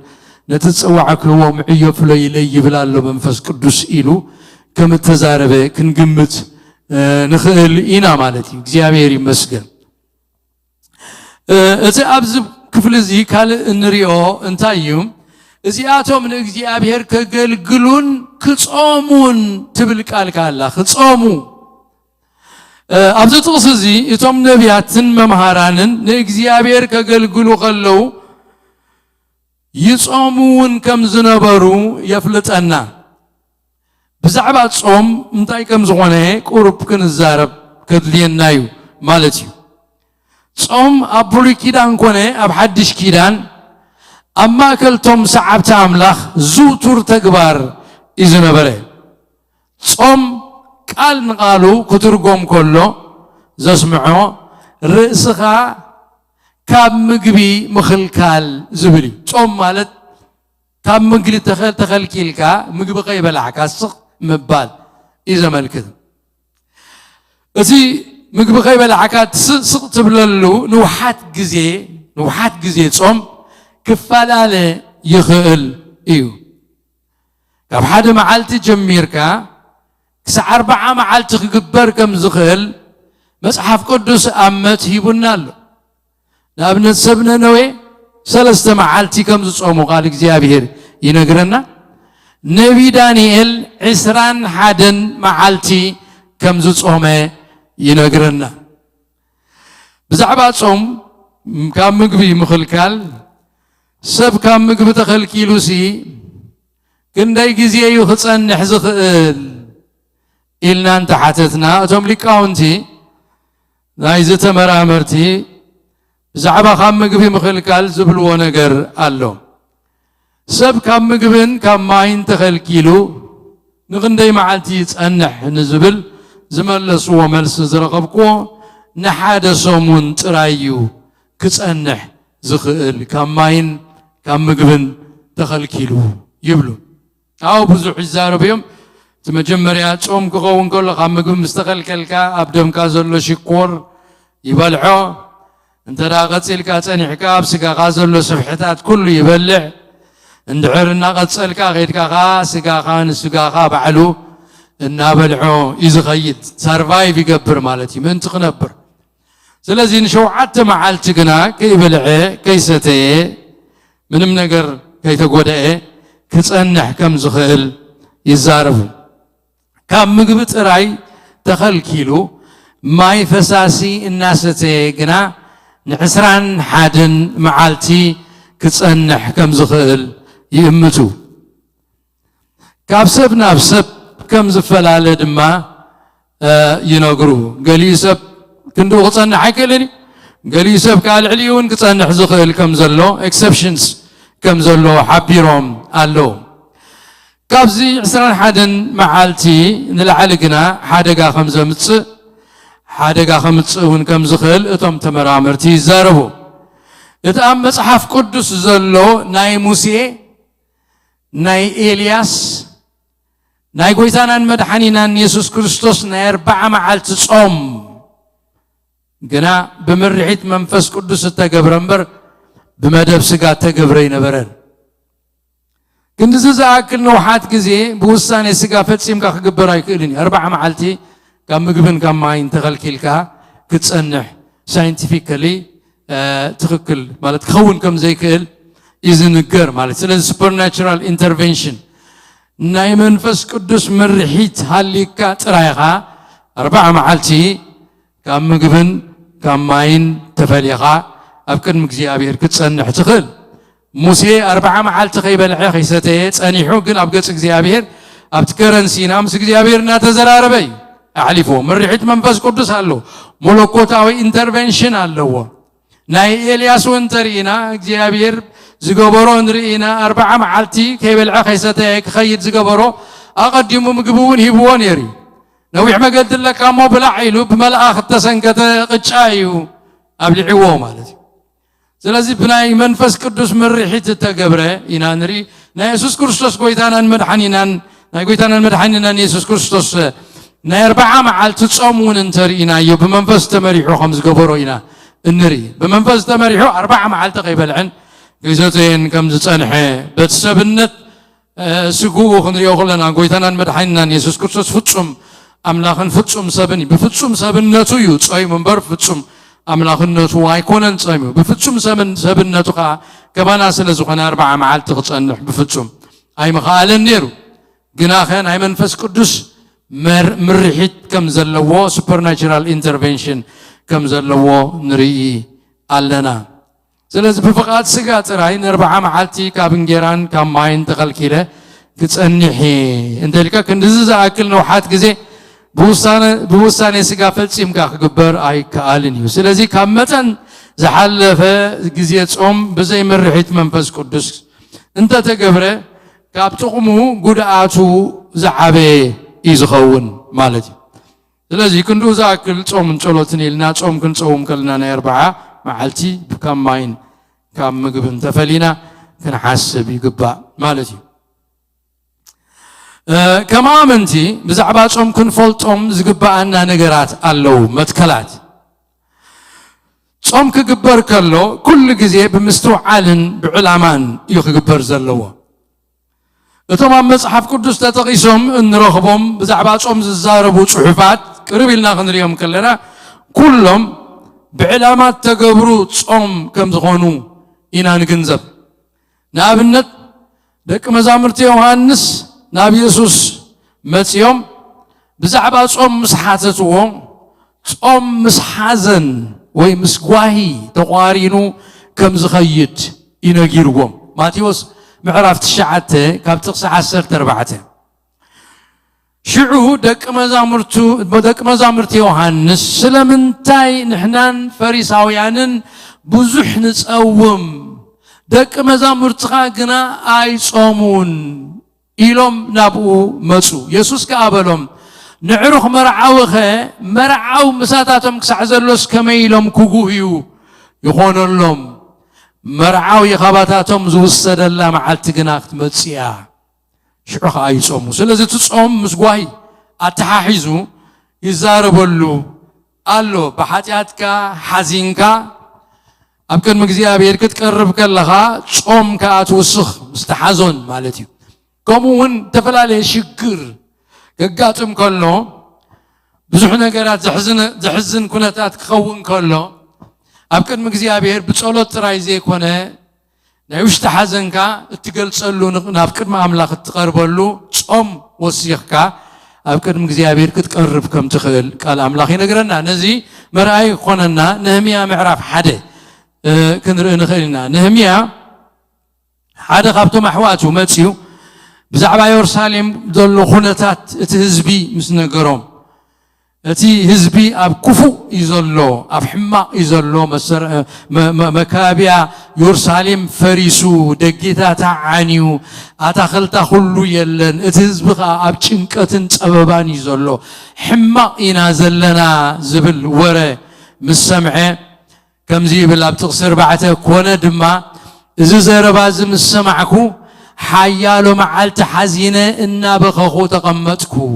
ነቲ ጽዋዕክዎም ዕዮ ፍሎ ይለይ ይብላሎ መንፈስ ቅዱስ ኢሉ ከም ተዛረበ ክንግምት ንኽእል ኢና ማለት እዩ እግዚአብሔር ይመስገን እቲ ኣብዚ ክፍል እዚ ካልእ እንሪኦ እንታይ እዩ እዚኣቶም ንእግዚአብሔር ከገልግሉን ክጾሙን ትብል ቃል ካላ ክጾሙ ኣብዚ ጥቕስ እዚ እቶም ነቢያትን መምሃራንን ንእግዚአብሔር ከገልግሉ ከለው ይጾሙውን ከም ዝነበሩ የፍልጠና ብዛዕባ ጾም እንታይ ከም ዝኾነ ቁርብ ክንዛረብ ከድልየና እዩ ማለት እዩ ጾም ኣብ ብሉይ ኪዳን ኮነ ኣብ ሓድሽ ኪዳን ኣብ ማእከልቶም ሰዓብቲ ኣምላኽ ዝውቱር ተግባር እዩ ዝነበረ ጾም ቃል ንቃሉ ክትርጎም ከሎ ዘስምዖ ርእስኻ ካብ ምግቢ ምኽልካል ዝብል እዩ ጾም ማለት ካብ ምግቢ ተኸልኪልካ ምግቢ ከይበላዕካ ስቕ ምባል እዩ ዘመልክት እቲ ምግቢ ከይበላዕካ ስቕ ትብለሉ ንውሓት ግዜ ጾም ክፈላለ ይኽእል እዩ ካብ ሓደ መዓልቲ ጀሚርካ ክሳብ 40 መዓልቲ ክግበር ከም ዝኽእል መጽሓፍ ቅዱስ ኣመት ሂቡና ኣሎ ንኣብነት ሰብ ነነዌ 3 መዓልቲ ከም ዝጾሙ ቃል እግዚአብሔር ይነግረና ነቢ ዳንኤል 21 መዓልቲ ከም ዝጾመ ይነግረና ብዛዕባ ጾም ካብ ምግቢ ምኽልካል ሰብ ካብ ምግቢ ተኸልኪሉሲ ክንደይ ግዜ እዩ ክጸንሕ ዝኽእል ኢልና እንተሓተትና እቶም ሊቃውንቲ ናይ ዝተመራመርቲ ብዛዕባ ካብ ምግቢ ምኽልካል ዝብልዎ ነገር ኣሎ ሰብ ካብ ምግብን ካብ ማይን ተኸልኪሉ ንክንደይ መዓልቲ ይጸንሕ ንዝብል ዝመለስዎ መልሲ ዝረኸብክዎ ንሓደ ሰሙን ጥራይ እዩ ክጸንሕ ዝኽእል ካብ ማይን ካብ ምግብን ተኸልኪሉ ይብሉ ኣው ብዙሕ ይዛረቡ እዮም እቲ መጀመርያ ጾም ክኸውን ከሎ ካብ ምግቢ ምስ ተኸልከልካ ኣብ ደምካ ዘሎ ሽኮር ይበልዖ እንተዳ ቀፂልካ ጸኒሕካ ኣብ ስጋኻ ዘሎ ስፍሕታት ኩሉ ይበልዕ እንድሕር እናቐፀልካ ኸይድካ ስጋኻ ንስጋኻ ባዕሉ እናበልዖ እዩ ዝኸይድ ሰርቫይቭ ይገብር ማለት እዩ ምንቲ ክነብር ስለዚ ንሸውዓተ መዓልቲ ግና ከይበልዐ ከይሰተየ ምንም ነገር ከይተጎደአ ክጸንሕ ከም ዝኽእል ይዛረቡ ካብ ምግቢ ጥራይ ተኸልኪሉ ማይ ፈሳሲ እናሰተየ ግና ን21 መዓልቲ ክጸንሕ ከም ዝኽእል ይእምቱ ካብ ሰብ ናብ ሰብ ከም ዝፈላለ ድማ ይነግሩ ገሊኡ ሰብ ክንዱ ክጸንሕ ኣይክእልን ገሊኡ ሰብ ካብ ልዕሊኡ እውን ክጸንሕ ዝኽእል ከም ዘሎ ኤክሰፕሽንስ ከም ዘሎ ሓቢሮም ኣለዉ ካብዚ 21 መዓልቲ ንላዕሊ ግና ሓደጋ ከም ዘምጽእ እውን ከም ዝኽእል እቶም ተመራመርቲ ይዛረቡ እቲ ኣብ መጽሓፍ ቅዱስ ዘሎ ናይ ሙሴ ናይ ኤልያስ ናይ ጎይታናን መድሓኒናን ኢየሱስ ክርስቶስ ናይ 40 መዓልቲ ጾም ግና ብምርሒት መንፈስ ቅዱስ ተገብረ እምበር ብመደብ ስጋ ተገብረ ይነበረን ክንዲ ዝኣክል ንውሓት ግዜ ብውሳኔ ስጋ ፈጺምካ ክግበር ኣይክእልን 40 መዓልቲ ካብ ምግብን ካብ ማይን ተኸልኪልካ ክትጸንሕ ሳይንቲፊካሊ ትኽክል ማለት ክኸውን ከም ዘይክእል እዩ ዝንገር ማለት ስለዚ ሱፐርናቹራል ኢንተርቬንሽን ናይ መንፈስ ቅዱስ ምርሒት ሃሊካ ጥራይኻ 4 መዓልቲ ካብ ምግብን ካብ ማይን ተፈሊኻ ኣብ ቅድሚ እግዚአብሔር ክትጸንሕ ትኽእል ሙሴ 40 መዓልቲ ከይበልዐ ከይሰተየ ጸኒሑ ግን ኣብ ገጽ እግዚአብሔር ኣብ ትከረንሲና ምስ እግዚአብሔር እናተዘራረበ ኣሕሊፎ ምርሒት መንፈስ ቅዱስ ኣሎ መለኮታዊ ኢንተርቬንሽን ኣለዎ ናይ ኤልያስ ወንተሪና እግዚአብሔር ዝገበሮ ንርኢና 40 መዓልቲ ከይበልዐ ከይሰተየ ክኸይድ ዝገበሮ ኣቐዲሙ ምግቡን ሂብዎ ነይሩ ነዊሕ መገዲ ለካሞ ብላዕ ኢሉ ብመልኣኽ ተሰንከተ ቅጫ እዩ ኣብልዕዎ ማለት እዩ ስለዚ ብናይ መንፈስ ቅዱስ ምርሒት ተገብረ ኢና ንርኢ ናይ ኢየሱስ ክርስቶስ ጎይታናን መድሓኒናን ናይ ጎይታናን መድሓኒናን ኢየሱስ ክርስቶስ ናይ 40 መዓልቲ ጾሙን እንተሪኢናዮ ብመንፈስ ተመሪሑ ከም ዝገበሮ ኢና እንርኢ ብመንፈስ ተመሪሑ 40 መዓልቲ ከይበልዕን ከይሰተየን ከም ዝጸንሐ በተሰብነት ስጉኡ ክንሪኦ ከለና ጎይታናን መድሓኒናን ኢየሱስ ክርስቶስ ፍጹም ኣምላኽን ፍጹም ሰብን ብፍጹም ሰብነቱ እዩ ጾይሙ እምበር ፍጹም ኣምላኽነቱ ኣይኮነን ጸሚኡ ብፍጹም ሰብነቱ ከዓ ከማና ስለ ዝኾነ 40 መዓልቲ ክጸንሕ ብፍጹም ኣይምኽኣለን ነይሩ ግናኸ ናይ መንፈስ ቅዱስ ምርሒት ከም ዘለዎ ሱፐርናቹራል ኢንተርቬንሽን ከም ዘለዎ ንርኢ ኣለና ስለዚ ብፍቓድ ስጋ ጥራይ 40 መዓልቲ ካብ እንጀራን ካብ ማይን ተኸልኪለ ክጸኒሕ እንተልካ ክንድዚ ዝኣክል ነውሓት ግዜ ብውሳኔ ስጋ ፈጺምካ ክግበር ኣይከኣልን እዩ ስለዚ ካብ መጠን ዝሓለፈ ግዜ ጾም ብዘይ ምርሒት መንፈስ ቅዱስ እንተተገብረ ካብ ጥቕሙ ጉድኣቱ ዝዓበየ እዩ ዝኸውን ማለት እዩ ስለዚ ክንድኡ ዝኣክል ጾምን ጸሎትን ኢልና ጾም ክንጸውም ከለና ናይ 40 መዓልቲ ካብ ማይን ካብ ምግብን ተፈሊና ክንሓስብ ይግባእ ማለት እዩ كما أمنتي بزعباتهم كن فلتهم زقباءنا نجارات اللو متكلات صوم كجبر كله كل جزء بمستوى علن بعلمان يخجبر زلوا تمام مصحف قدس تتقيسهم نرخبهم بزعباتهم زاربوا صحفات قريب لنا خنريهم كلنا كلهم بعلامات تجبروا صوم كم زغنوا إنا نجنزب نابنت دك مزامرتي يوحنس نبي يسوع متيوم بزعبا صوم مسحاتتهم صوم مسحازن وي مسقواهي تقارينو كم زخيت ينجيرهم ماتيوس معرف تشعته كاب تقص 14 شعو دك مزامرتو يوحنس سلمنتاي نحنان فريساويانن بزح نصوم دك مزامرتها غنا اي صومون إلهم نابو مسو يسوس كابلهم نعرخ مرعاو مساتاتهم كسعزلوس كما إلهم كوغوهيو يخون لهم مرعاو يخاباتاتهم زوسد الله معالت جناخت متسيا شعخ أي صومو سلازي تصوم مسقواهي أتحاحيزو يزاربولو قالو بحاجاتك حزينك أبكن مجزيها بيركت قربك لها صوم كاتوسخ مستحزن مالتيو كمون تفلالي شكر كقاتم كله بزح نجارات زحزن كنتات كخون كله أبكر مجزيها بير بتصلت رايزي كونه نعيش تحزن كا تقلصلو نافكر ما أملاك تقربلو صوم وصيخك أبكر مجزيها بير كتقرب كم تخيل قال أملاكي نجرنا نزي مرأي خوننا نهميا معرف حدا كنرئ نخيلنا نهميا حدا خابتو محواتو ماتسيو بزعبا يورساليم دولو خونتات اتهزبي مسنقرهم اتي هزبي اب كفو يزولو اب حما يزولو مكابيا يورساليم فريسو دقيتا تعانيو اتاخلتا خلو يلن اتهزبخا اب چنقتن صببان يزولو حما ينازلنا زبل وره مسمعه كمزي بلا بتقصر بعته كونه دما اذا زربازم السمعكو حيالو معالت حزينة إنا بخخو تقمتكو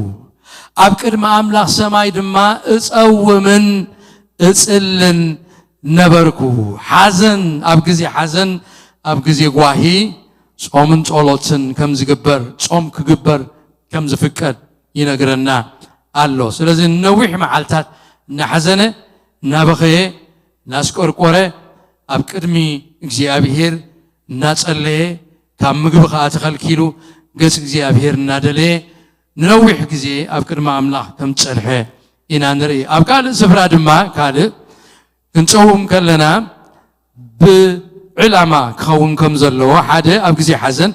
أبكر ما أملاخ سماي دما أصومن أصلن نبركو حزن أبكزي حزن أبكزي قواهي صومن صولتن كم زقبر صوم كقبر كم زفكر ينقرنا الله سلازي نويح معالتات نحزنة نبخيه ناس كوركورة أبكر مي إجزي أبيهر ناس اللي كم مجبخ أتخل كيلو قص እግዚአብሔር እናደለ نروح ጊዜ ኣብ ቅድመ ኣምላኽ ከም ጸልሐ ኢና ንርኢ ኣብ ካልእ ስፍራ ድማ ካልእ ክንጸውም ከለና ብዕላማ ክኸውን ከም ዘለዎ ሓደ ኣብ ጊዜ ሓዘን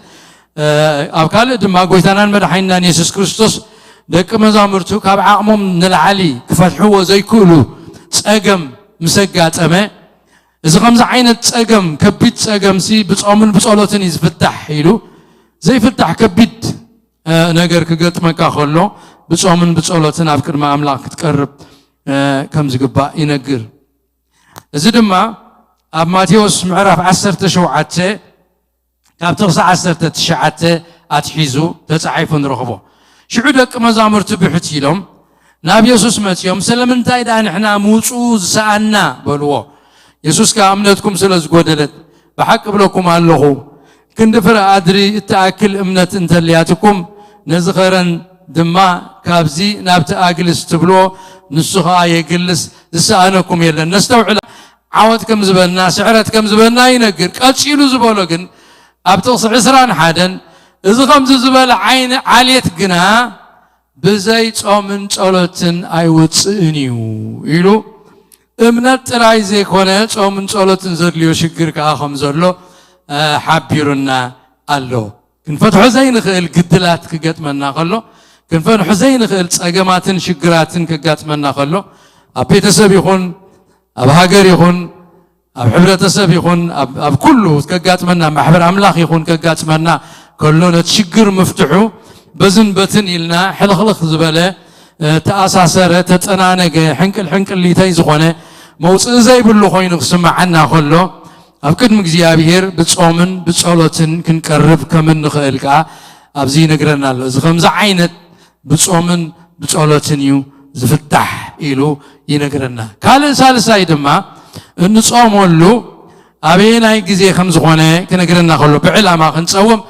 ኣብ ካልእ ድማ ጎይታናን መድሓኒናን ኢየሱስ ክርስቶስ ደቂ መዛሙርቱ ካብ ዓቕሞም ንላዕሊ ክፈትሕዎ ዘይክእሉ ጸገም ምስ ኣጋጠመ እዚ ከምዚ ዓይነት ጸገም ከቢድ ጸገምሲ ብጾምን ብጸሎትን ይዝፍታሕ ኢሉ ዘይፍታሕ ከቢድ ነገር ክገጥመካ ከሎ ብጾምን ብጸሎትን ኣብ ቅድመ ኣምላኽ ክትቀርብ ከም ዝግባእ ይነግር እዚ ድማ ኣብ ማቴዎስ ምዕራፍ 17 ካብ ክሳብ 19 ኣትሒዙ ተጻሒፉ ንረኽቦ ሽዑ ደቂ መዛሙርቱ ብሕት ኢሎም ናብ ኢየሱስ መጽዮም ስለምንታይ ዳ ንሕና ምውፁእ ዝሰኣና በልዎ ኢየሱስ ካ እምነትኩም ስለ ዝጎደለት ብሓቂ ብለኩም ኣለኹ ክንዲ ፍረ ኣድሪ እተኣክል እምነት እንተልያትኩም ነዝኸረን ድማ ካብዚ ናብቲ ኣግልስ ትብሎ ንሱ ኸኣ የግልስ ዝሰኣነኩም የለን ነስተውዕላ ዓወት ከም ዝበልና ስዕረት ከም ዝበልና ይነግር ቀፂሉ ዝበሎ ግን ኣብ ጥቕሲ 21 እዚ ከምዚ ዝበለ ዓልየት ግና ብዘይ ጾምን ጸሎትን ኣይወፅእን እዩ ኢሉ እምነት ጥራይ ዘይኮነ ጾምን ጸሎትን ዘድልዮ ሽግር ከዓ ከም ዘሎ ሓቢሩና ኣሎ ክንፈትሖ ዘይንኽእል ግድላት ክገጥመና ከሎ ክንፈትሖ ዘይንኽእል ጸገማትን ሽግራትን ክጋጥመና ከሎ ኣብ ቤተሰብ ይኹን ኣብ ሃገር ይኹን ኣብ ሕብረተሰብ ይኹን ኣብ ኩሉ ከጋጥመና ማሕበር ኣምላኽ ይኹን ከጋጥመና ከሎ ነቲ ሽግር መፍትሑ በዝን በትን ኢልና ሕልኽልኽ ዝበለ ተኣሳሰረ ተጸናነገ ሕንቅልሕንቅሊተይ ዝኾነ መውፅእ ዘይብሉ ኮይኑ ክስማዓና ከሎ ኣብ ቅድሚ እግዚኣብሔር ብጾምን ብጸሎትን ክንቀርብ ከም እንኽእል ከዓ ኣብዚ ይነግረና ኣሎ እዚ ከምዚ ዓይነት ብጾምን ብጸሎትን እዩ ዝፍታሕ ኢሉ ይነግረና ካልእ ሳልሳይ ድማ እንጾመሉ ኣበየናይ ጊዜ ከም ዝኾነ ክነግረና ከሎ ብዕላማ ክንጸውም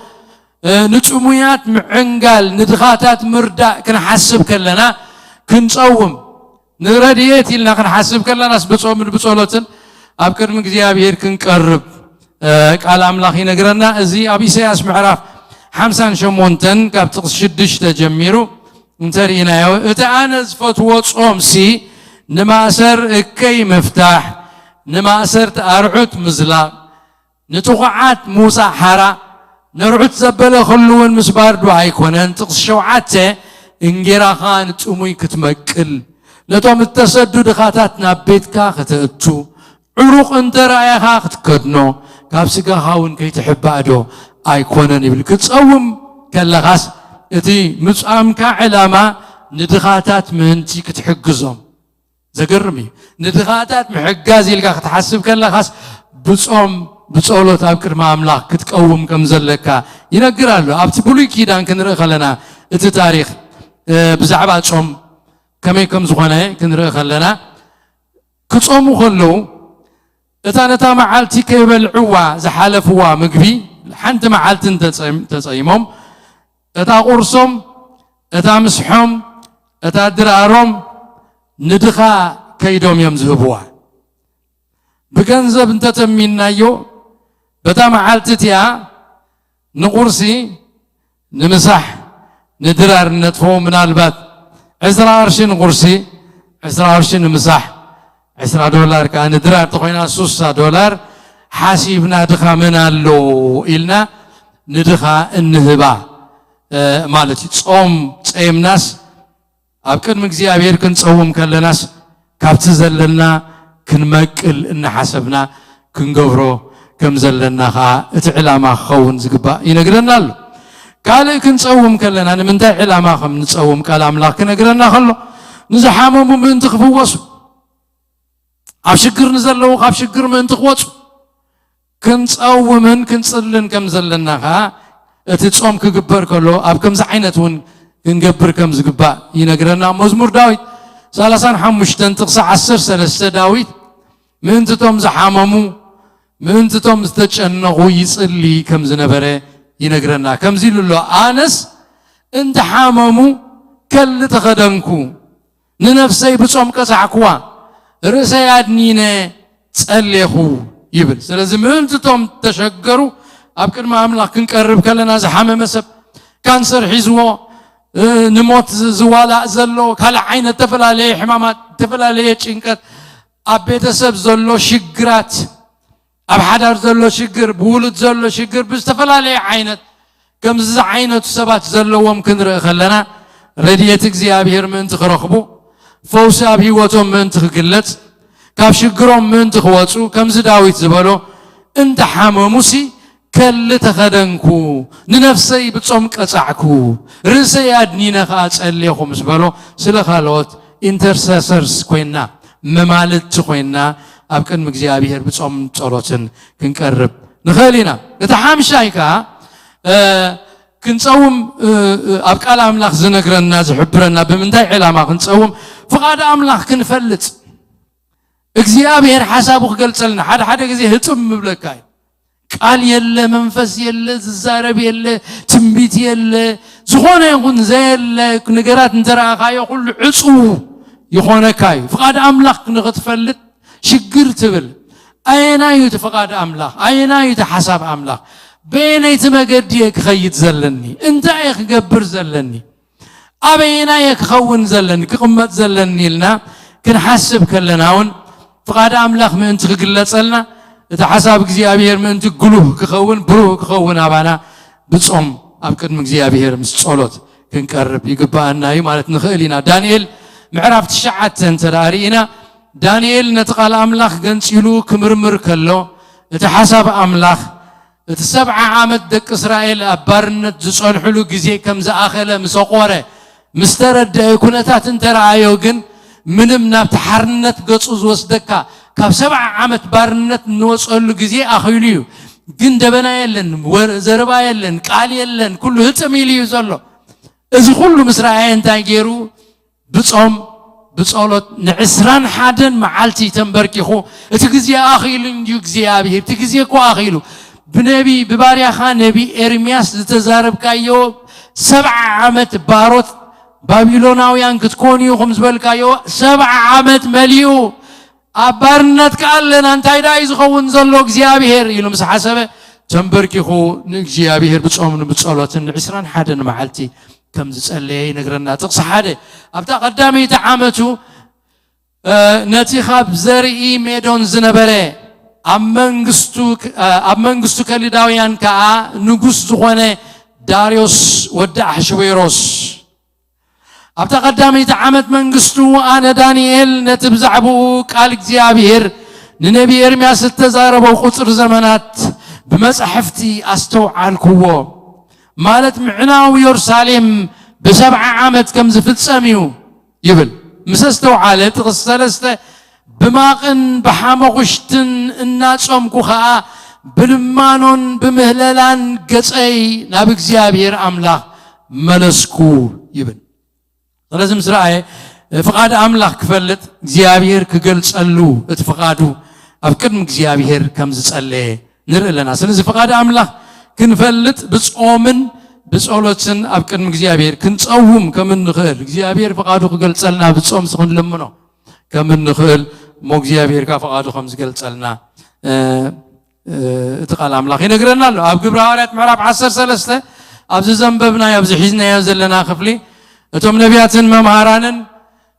ንጽሙያት ምዕንጋል ንድኻታት ምርዳእ ክንሓስብ ከለና ክንጸውም ንረድኤት ኢልና ክንሓስብ ከለናስ ብጾምን ብጸሎትን ኣብ ቅድሚ እግዚኣብሔር ክንቀርብ ቃል ኣምላኽ ይነግረና እዚ ኣብ ኢሳይያስ ምዕራፍ 58 ካብ ጥቕሲ 6 ጀሚሩ እንተርኢናዮ እቲ ኣነ ዝፈትዎ ጾምሲ ንማእሰር እከይ ምፍታሕ ንማእሰርቲ ኣርዑት ምዝላቕ ንጥቑዓት ምውፃእ ሓራ ነርዑት ዘበለ ኸልውን ምስ ባርዱ ኣይኮነን ጥቕሲ 7 እንጌራኻ ንጥሙይ ክትመቅል ነቶም እተሰዱ ድኻታት ናብ ቤትካ ክትእቱ ዕሩቕ እንተረኣየኻ ክትከድኖ ካብ ስጋኻ እውን ከይትሕባእ ዶ ኣይኮነን ይብል ክትጸውም ከለኻስ እቲ ምጽኣምካ ዕላማ ንድኻታት ምእንቲ ክትሕግዞም ዘገርም እዩ ንድኻታት ምሕጋዝ ኢልካ ክትሓስብ ከለኻስ ብጾም ብጸሎት ኣብ ቅድሚ ኣምላኽ ክትቀውም ከም ዘለካ ይነግር ኣሎ ኣብቲ ብሉይ ኪዳን ክንርኢ ከለና እቲ ታሪኽ ብዛዕባ ጾም ከመይ ከም ዝኾነ ክንርኢ ከለና ክጾሙ ከለዉ እታ ነታ መዓልቲ ከይበልዕዋ ዝሓለፍዋ ምግቢ ሓንቲ መዓልትን ተጸይሞም እታ ቁርሶም እታ ምስሖም እታ ድራሮም ንድኻ ከይዶም እዮም ዝህብዋ ብገንዘብ እንተተሚናዮ በታ መዓልቲ እቲኣ ንቁርሲ ንምሳሕ ንድራር ነጥፎ ምናልባት 10 ቅርሺ ንቁርሲ 10 ቅርሺ ንምሳሕ $10 ከዓ ንድራር ተኾይና $60 ሓሲብና ድኻ ምን ኣሎ ኢልና ንድኻ እንህባ ማለት እዩ ጾም ጸይምናስ ኣብ ቅድሚ እግዚኣብሔር ክንጸውም ከለናስ ካብቲ ዘለና ክንመቅል እናሓሰብና ክንገብሮ ከም ዘለና ከዓ እቲ ዕላማ ክኸውን ዝግባእ ይነግረና ኣሎ ካልእ ክንጸውም ከለና ንምንታይ ዕላማ ከም ንጸውም ቃል ኣምላኽ ክነግረና ከሎ ንዝሓመሙ ምእንቲ ክፍወሱ ኣብ ሽግር ንዘለዉ ካብ ሽግር ምእንቲ ክወፁ ክንጸውምን ክንጽልን ከም ዘለና ከዓ እቲ ጾም ክግበር ከሎ ኣብ ከምዚ ዓይነት እውን ክንገብር ከም ዝግባእ ይነግረና መዝሙር ዳዊት 35 ጥቕሲ 13 ዳዊት ምእንትቶም ዝሓመሙ ምእንትቶም ዝተጨነቑ ይጽሊ ከም ዝነበረ ይነግረና ከምዚ ኢሉ ኣሎ ኣነስ እንተሓመሙ ከል ተኸደንኩ ንነፍሰይ ብጾም ቀሳዕክዋ ርእሰይ ኣድኒነ ጸሌኹ ይብል ስለዚ ምእንትቶም ተሸገሩ ኣብ ቅድሚ ኣምላኽ ክንቀርብ ከለና ዝሓመመ ሰብ كانسر حزوه نموت زوالا زلو كل عين تفلالي حمامات تفلالي چنكت أبيت سب زلو شجرات أب حدار زلو شجر بولد زلو شجر بستفلالي عينت كم عينت سبات زلو ومكن خلنا رديتك زيابير من تخرخبو فوس أبي وتم من تخجلت كاب شجرهم من تخواتو كم زداويت زبالو انت حماموسي كل تخدنكو ننفسي بتصمك أتعكو رنسي أدنينا خاص الليكم زبالو سلخالوت intercessors كوينا ممالت كوينا أبكن مجزيابير بتصم صلاتن كنقرب نخلينا نتحامشايكا كنصوم أبقال أملاخ زنقرنا زحبرنا بمنتاي علامة كنصوم فقاد أملاخ كنفلت እግዚአብሔር ሐሳቡ ገልጸልና ሓደ ጊዜ ህጥም ብለካይ ቃል የለ መንፈስ የለ ዝዛረብ የለ ትንቢት የለ ዝኾነ ይኹን ዘየለ ነገራት እንተራኻዮ ሁሉ ዕጹብ ይኾነካይ ፍቃድ አምላኽ ንኽትፈልጥ ሽግር ትብል አይናዩ ተፈቃድ አምላኽ አይናዩ ተሐሳብ አምላኽ በእኔት መገድ ክኸይድ ዘለኒ እንታይ ክገብር ዘለኒ አበይና ክኸውን ዘለኒ ክቅመጥ ዘለኒ ኢልና ክንሐስብ ከለናውን فقاد أملاخ من أنت خجلتنا تحسب እግዚአብሔር من أنت قلوب كخون بروه كخون أبانا بتصوم أبكر من እግዚአብሔር مسألات كنقرب يقبأنا يمالت نخيلنا دانيال معرفت الشعات تنترارينا دانيال نتقال أملاخ جنسيلو كمرمر كله تحسب أملاخ تسبع عامد دك إسرائيل أبارنت جسون حلو جزيه كم زآخله مسقوره مسترد يكونتات تنترايو جن منم نبت حرنت قصوز وصدكا كاب 7 عامت بارنت نوصلو غزي اخيليو ግን ደበና የለን ዘረባ የለን ቃል የለን ኩሉ ህጽሚሊ ይዘሎ እዚ ኩሉ ምስራኤን ታገሩ ብጾም ብጾሎት ንዕስራን ሓደን መዓልቲ ተንበርኪኹ እቲ ግዜ አኺሉ እንጂ እግዚአብሔር እቲ ግዜ እኮ አኺሉ በነቢ በባሪያኻ ነቢ ኤርሚያስ ዝተዛረብካዮ 7 ዓመት ባሮት ባቢሎናውያን ክትኮኒኹም ዝበልካዮ 7 ዓመት መሊኡ አባርነት ቃለን አንታይ ዳይ ዝኸውን ዘሎ እግዚአብሔር ኢሉ ምስ ሓሰበ ተንበርኪኹ ንእግዚአብሔር ብጾምን ብጸሎትን 21 መዓልቲ ከም ዝጸለየ ይነግረና ጥቅስ ሓደ ኣብታ ቀዳመይቲ ዓመቱ ነቲ ካብ ዘርኢ ሜዶን ዝነበረ ኣብ መንግስቱ ከሊዳውያን ከዓ ንጉስ ዝኾነ ዳርዮስ ወዲ አሕሽዌሮስ ኣብታ ቀዳመይቲ ዓመት መንግስቱ ኣነ ዳንኤል ነቲ ብዛዕባኡ ቃል እግዚአብሔር ንነቢ ኤርምያስ ዝተዛረበው ቁጽር ዘመናት ብመጽሕፍቲ ኣስተውዓልክዎ ማለት ምዕናው ኢየሩሳሌም ብ7 ዓመት ከም ዝፍጸም እዩ ይብል ምስ ኣስተውዓለ ጥቅስ 3 ብማቕን ብሓመኹሽትን እናጾምኩ ከዓ ብልማኖን ብምህለላን ገጸይ ናብ እግዚአብሔር ኣምላኽ መለስኩ ይብል لازم سرعة فقاد أملاك فلت زيابير كجلسلو اتفقادو أفكر زيابير كم زسأله نرى لنا سلزم فقاد أملاك كنفلت بس أؤمن بس أولتسن أفكر زيابير كنتأوهم كمن نخيل زيابير فقادو كجلسلنا بس أم سخن لمنه كمن نخيل موك زيابير كفقادو خمس جلسلنا اتقال أملاك ينقرنا له أبقى براءات معرف 10 أبز زنببنا أبز حزنا يزلنا خفلي እቶም ነቢያትን መምሃራንን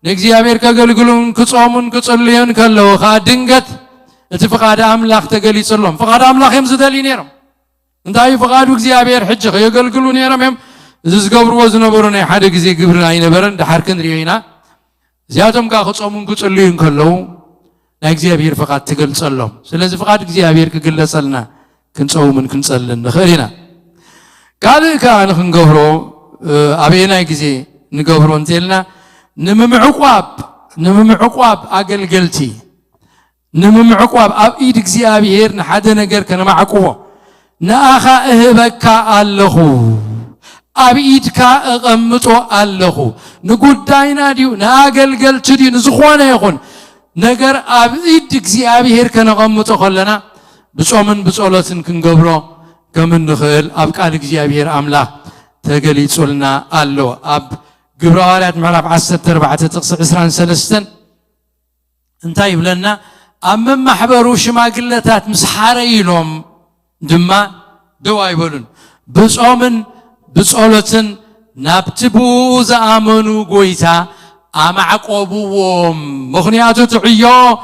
ንእግዚአብሔር ከገልግሉን ክጾሙን ክጸልዩን ከለው ድንገት እቲ ፍቃድ አምላኽ ተገሊጽሎም ፍቃድ አምላኽ ዝደሊ ነይሮም እንታይ ፍቃዱ እግዚአብሔር ሕጅ የገልግሉ ነይሮም ዝገብርዎ ዝነበሩ ናይ ሓደ ጊዜ ግብር ኣይነበረን ድሓር ክንሪኦ ኢና እዚኣቶም ካ ክጾሙን ክጸልዩን ከለው ናይ እግዚአብሔር ፍቃድ ተገልጸሎም ስለዚ ፍቃድ እግዚአብሔር ክግለጸልና ክንጾሙን ክንጸልን ንኽእል ኢና ካልእ ከዓ ንክንገብሮ አበየናይ ጊዜ نقبر انتلنا نممعقواب أقلقلتي نممعقواب أبيد እግዚአብሔር نحد نجر كنا معقوه نأخا إهبك اللهو أبيد كا أغمتو اللهو نقول داينا ديو نأقلقلتي ديو نزخوانا يخون نجر أبيد እግዚአብሔር كنا غمتو خلنا بصومن بصولتن كنقبرو كمن نخيل أبقال እግዚአብሔር أملاك تقليصولنا الله أب ግብረሐዋርያት ምዕራፍ 14 ጥቅስ 23 እንታይ ይብለና ኣብ ማሕበሩ ሽማግለታት ምስ ሓረ ኢሎም ድማ ደው ኣይበሉን ብጾምን بصولتن نابتبو زآمنو قويتا أمعقوبوهم مخنياتو تعيو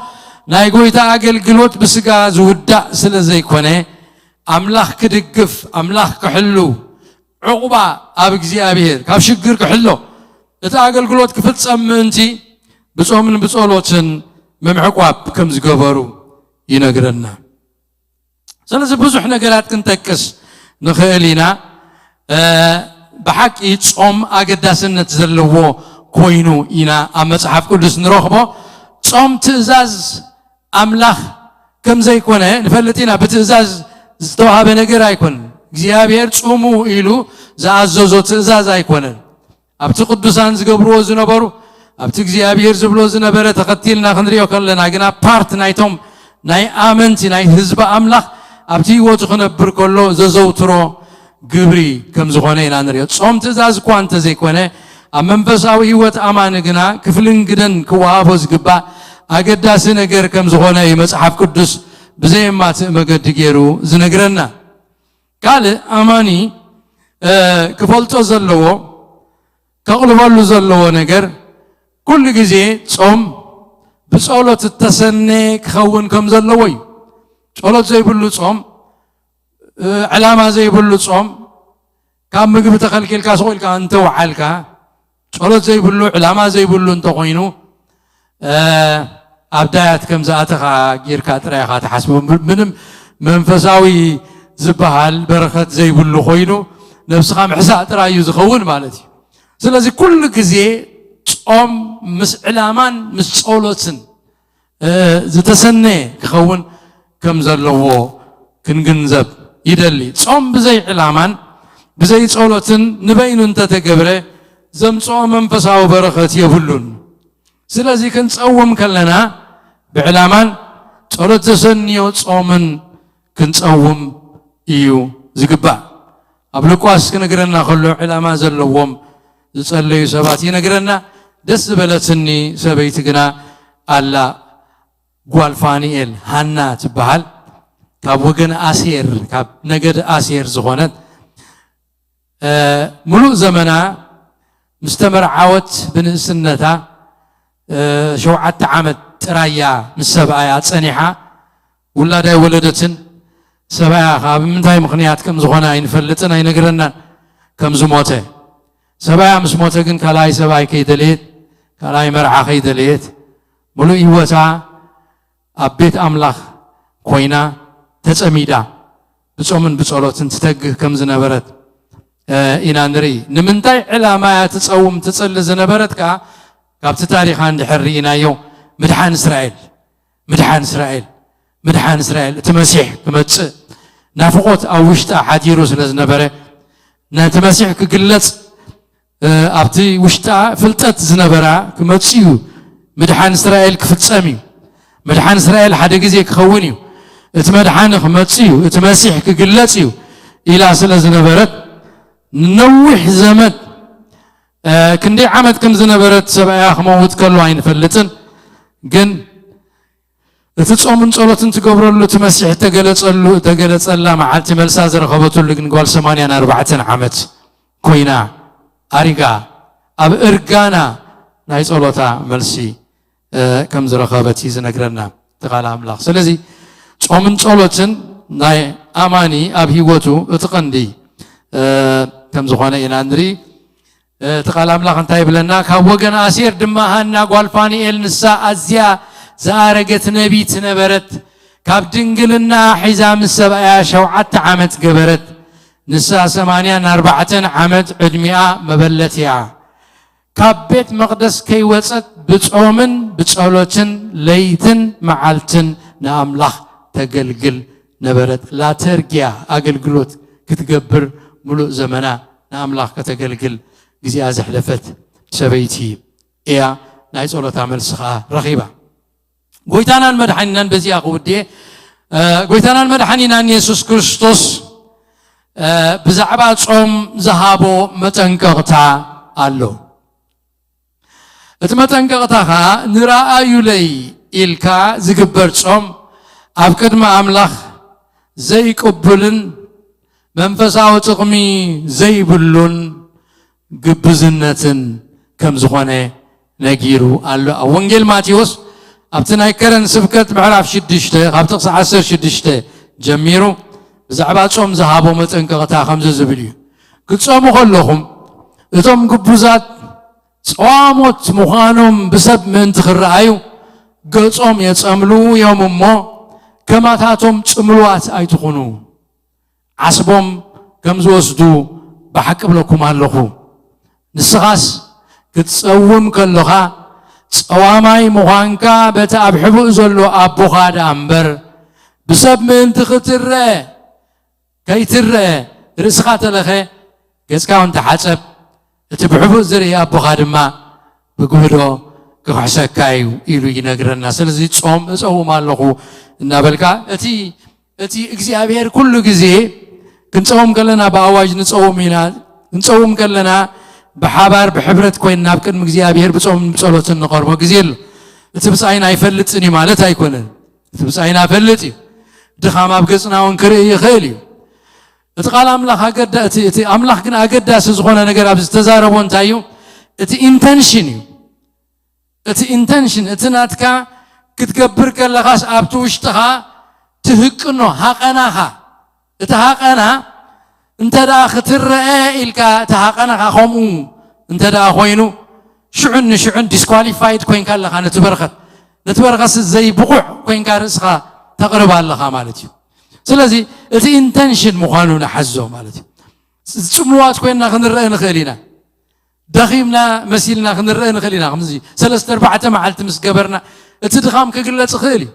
ناي قويتا أقل قلوت بسقا زودا سلزي كونه أملاخ كدقف أملاخ كحلو عقبا أبقزي أبيهر كاف شقر كحلو إتاقل قلوت كفت سأمنتي بصومن بصولتن ممعقواب كم زقبرو ينقرنا سلسل بزح نقرات كنتكس نخيلينا بحق تصوم أقداسن تزلوه كوينو إنا أمصحف قدس نروخبو تصوم تأزاز أملاخ كم زي كونه نفلتينا بتأزاز زتوها بنقر أيكون እግዚአብሔር ጾሙ ኢሉ ዘአዘዞ ትእዛዝ አይኮነን ኣብቲ ቅዱሳን ዝገብርዎ ዝነበሩ ኣብቲ እግዚአብሔር ዝብሎ ዝነበረ ተኸቲልና ክንሪኦ ከለና ግና ፓርት ናይቶም ናይ ኣመንቲ ናይ ህዝቢ ኣምላኽ ኣብቲ ህይወቱ ክነብር ከሎ ዘዘውትሮ ግብሪ ከም ዝኾነ ኢና ንሪኦ ጾም ትእዛዝ እኳ እንተዘይኮነ ኣብ መንፈሳዊ ህይወት ኣማን ግና ክፍልን ግደን ክወሃቦ ዝግባእ ኣገዳሲ ነገር ከም ዝኾነ መጽሓፍ ቅዱስ ብዘየማት መገዲ ገይሩ ዝነግረና ካልእ ኣማኒ ክፈልጦ ዘለዎ ከቕልበሉ ዘለዎ ነገር ኩሉ ግዜ ጾም ብጸሎት እተሰነ ክኸውን ከም ዘለዎ እዩ ጸሎት ዘይብሉ ጾም ዕላማ ዘይብሉ ጾም ካብ ምግቢ ተኸልኪልካ ሰቂልካ እንተወዓልካ ጸሎት ዘይብሉ ዕላማ ዘይብሉ እንተኾይኑ ኣብ ዳያት ከም ዝኣተኻ ጌርካ ጥራይኻ ተሓስቦ ምንም መንፈሳዊ ዝበሃል በረኸት ዘይብሉ ኮይኑ ነፍስኻ ምሕሳእ ጥራይ እዩ ዝኸውን ማለት እዩ ስለዚ ኩሉ ግዜ ጾም ምስ ዕላማን ምስ ጸሎትን ዝተሰነ ክኸውን ከም ዘለዎ ክንግንዘብ ይደሊ ጾም ብዘይ ዕላማን ብዘይ ጸሎትን ንበይኑ እንተተገብረ ዘምጽኦ መንፈሳዊ በረኸት የብሉን ስለዚ ክንጸውም ከለና ብዕላማን ጸሎት ዘሰንዮ ጾምን ክንጸውም እዩ ዝግባእ ኣብ ሉቃስ ክነግረና ከሎ ዕላማ ዘለዎም ዝጸለዩ ሰባት ይነግረና ደስ ዝበለትኒ ሰበይቲ ግና ኣላ ጓል ፋኒኤል ሃና ትበሃል ካብ ወገን ኣሴር ካብ ነገድ ኣሴር ዝኾነት ሙሉእ ዘመና ምስተመርዓወት ብንእስነታ 7 ዓመት ጥራያ ምስ ሰብኣያ ጸኒሓ ውላዳይ ወለደትን ሰብኣያ ካብ ምንታይ ምኽንያት ከም ዝኾነ ኣይንፈልጥን ኣይነግረናን ከም ዝሞተ ሰብኣያ ምስ ሞተ ግን ካልኣይ ሰብኣይ ከይደልየት ካልኣይ መርዓ ከይደልየት ሙሉእ ህይወታ ኣብ ቤት ኣምላኽ ኮይና ተጸሚዳ ብጾምን ብጸሎትን ትተግህ ከም ዝነበረት ኢና ንርኢ ንምንታይ ዕላማ እያ ትጸውም ትጸሊ ዝነበረት ከዓ ካብቲ ታሪኻ እንድሕር ርኢናዮ ምድሓን እስራኤል እቲ መሲሕ ክመጽእ ናፍቆት ኣብ ውሽጣ ሓዲሩ ስለ ዝነበረ ነቲ መሲሕ ክግለጽ ኣብቲ ውሽጣ ፍልጠት ዝነበራ ክመጽእ እዩ ምድሓን እስራኤል ክፍጸም እዩ ምድሓን እስራኤል ሓደ ግዜ ክኸውን እዩ እቲ መድሓኒ ክመጽእ እዩ እቲ መሲሕ ክግለጽ እዩ ኢላ ስለ ዝነበረት ነዊሕ ዘመን ክንደይ ዓመት ከም ዝነበረት ሰብኣያ ክመውት ከሎ ኣይንፈልጥን ግን እቲ ጾምን ጸሎትን ትገብረሉ እቲ መሲሕ ተገለጸላ መዓልቲ መልሳ ዝረኸበትሉ ግን ጓል 84 ዓመት ኮይና ኣሪጋ ኣብ እርጋና ናይ ጸሎታ መልሲ ከም ዝረኸበት እዩ ዝነግረና ተቓላ ኣምላኽ ስለዚ ጾምን ጸሎትን ናይ ኣማኒ ኣብ ህይወቱ እቲ ቀንዲ ከም ዝኾነ ኢና ንርኢ ተቓላ ኣምላኽ እንታይ ይብለና ካብ ወገን ኣሴር ድማ ሃና ጓል ፋኒኤል ንሳ ኣዝያ ዝኣረገት ነቢት ነበረት ካብ ድንግልና ሒዛ ምስ ሰብኣያ 7 ዓመት ገበረት ንሳ 84 ዓመት ዕድሚኣ መበለት እያ ካብ ቤት መቕደስ ከይወፀት ብጾምን ብጸሎትን ለይትን መዓልትን ንኣምላኽ ተገልግል ነበረት ላተርግያ ኣገልግሎት ክትገብር ሙሉእ ዘመና ንኣምላኽ ከተገልግል ግዚኣ ዘሕለፈት ሰበይቲ እያ ናይ ጸሎታ መልሲ ከዓ ረኺባ ጎይታናን መድሓኒናን በዚኣ ክውድየ ጎይታናን መድሓኒናን ኢየሱስ ክርስቶስ ብዛዕባ ጾም ዝሃቦ መጠንቀቕታ ኣሎ እቲ መጠንቀቕታ ከዓ ንረኣዩለይ ኢልካ ዝግበር ጾም ኣብ ቅድሚ ኣምላኽ ዘይቅቡልን መንፈሳዊ ጥቕሚ ዘይብሉን ግብዝነትን ከም ዝኾነ ነጊሩ ኣሎ ኣብ ወንጌል ማቴዎስ ኣብቲ ናይ ከረን ስብከት ምዕራፍ 6 ካብ ጥቕሲ 16 ጀሚሩ ብዛዕባ ጾም ዝሃቦ መጠንቀቕታ ከምዚ ዝብል እዩ ክትጾሙ ከለኹም እቶም ግቡዛት ጾሞት ምዃኖም ብሰብ ምእንቲ ክረኣዩ ገጾም የጸምሉ እዮም እሞ ከማታቶም ጽምሉዋት ኣይትኹኑ ዓስቦም ከም ዝወስዱ ብሓቂ ብለኩም ኣለኹ ንስኻስ ክትጸውም ከለኻ ጸዋማይ ምዃንካ በቲ ኣብ ሕቡእ ዘሎ ኣቦኻ ዳ እምበር ብሰብ ምእንቲ ክትርአ ከይትርአ ርእስኻ ተለኸ ገጽካ እውን ተሓጸብ እቲ ብሕቡእ ዝርኢ ኣቦኻ ድማ ብግህዶ ክሕሰካ እዩ ኢሉ ይነግረና ስለዚ ጾም እጸውም ኣለኹ እናበልካ እቲ እግዚኣብሔር ኩሉ ግዜ ክንጸውም ከለና ብኣዋጅ ንጸውም ኢና ክንጸውም ከለና ብሓባር ብሕብረት ኮይንና ናብ ቅድሚ እግዚኣብሔር ብጾም ብጸሎትን ንቐርቦ ግዜ ኣሎ እቲ ብጻይና ኣይፈልጥን እዩ ማለት ኣይኮነን እቲ ብጻይና ፈልጥ እዩ ድኻም ኣብ ገጽና እውን ክርኢ ይኽእል እዩ እቲ ቃል ኣምላኽ እቲ ኣምላኽ ግን ኣገዳሲ ዝኾነ ነገር ኣብ ዝተዛረቦ እንታይ እዩ እቲ ኢንተንሽን እዩ እቲ ኢንተንሽን እቲ ናትካ ክትገብር ከለኻስ ኣብቲ ውሽጥኻ ትህቅኖ ሃቐናኻ እቲ ሃቐና እንተ ደኣ ክትርአ ኢልካ እቲ ሃቐናኻ ከምኡ እንተ ደኣ ኮይኑ ሽዑን ንሽዑን ዲስኳሊፋይድ ኮይንካ ኣለኻ ነቲ በረኸት ዘይብቑዕ ኮይንካ ርእስኻ ተቕርባ ኣለኻ ማለት እዩ ስለዚ እቲ ኢንተንሽን ምዃኑ ንሓዞ ማለት እዩ ጽምሉዋት ኮይንና ክንርአ ንኽእል ኢና ደኺምና መሲልና ክንርአ ንኽእል ኢና ከምዚ 3-4 መዓልቲ ምስ ገበርና እቲ ድኻም ክግለጽ ይኽእል እዩ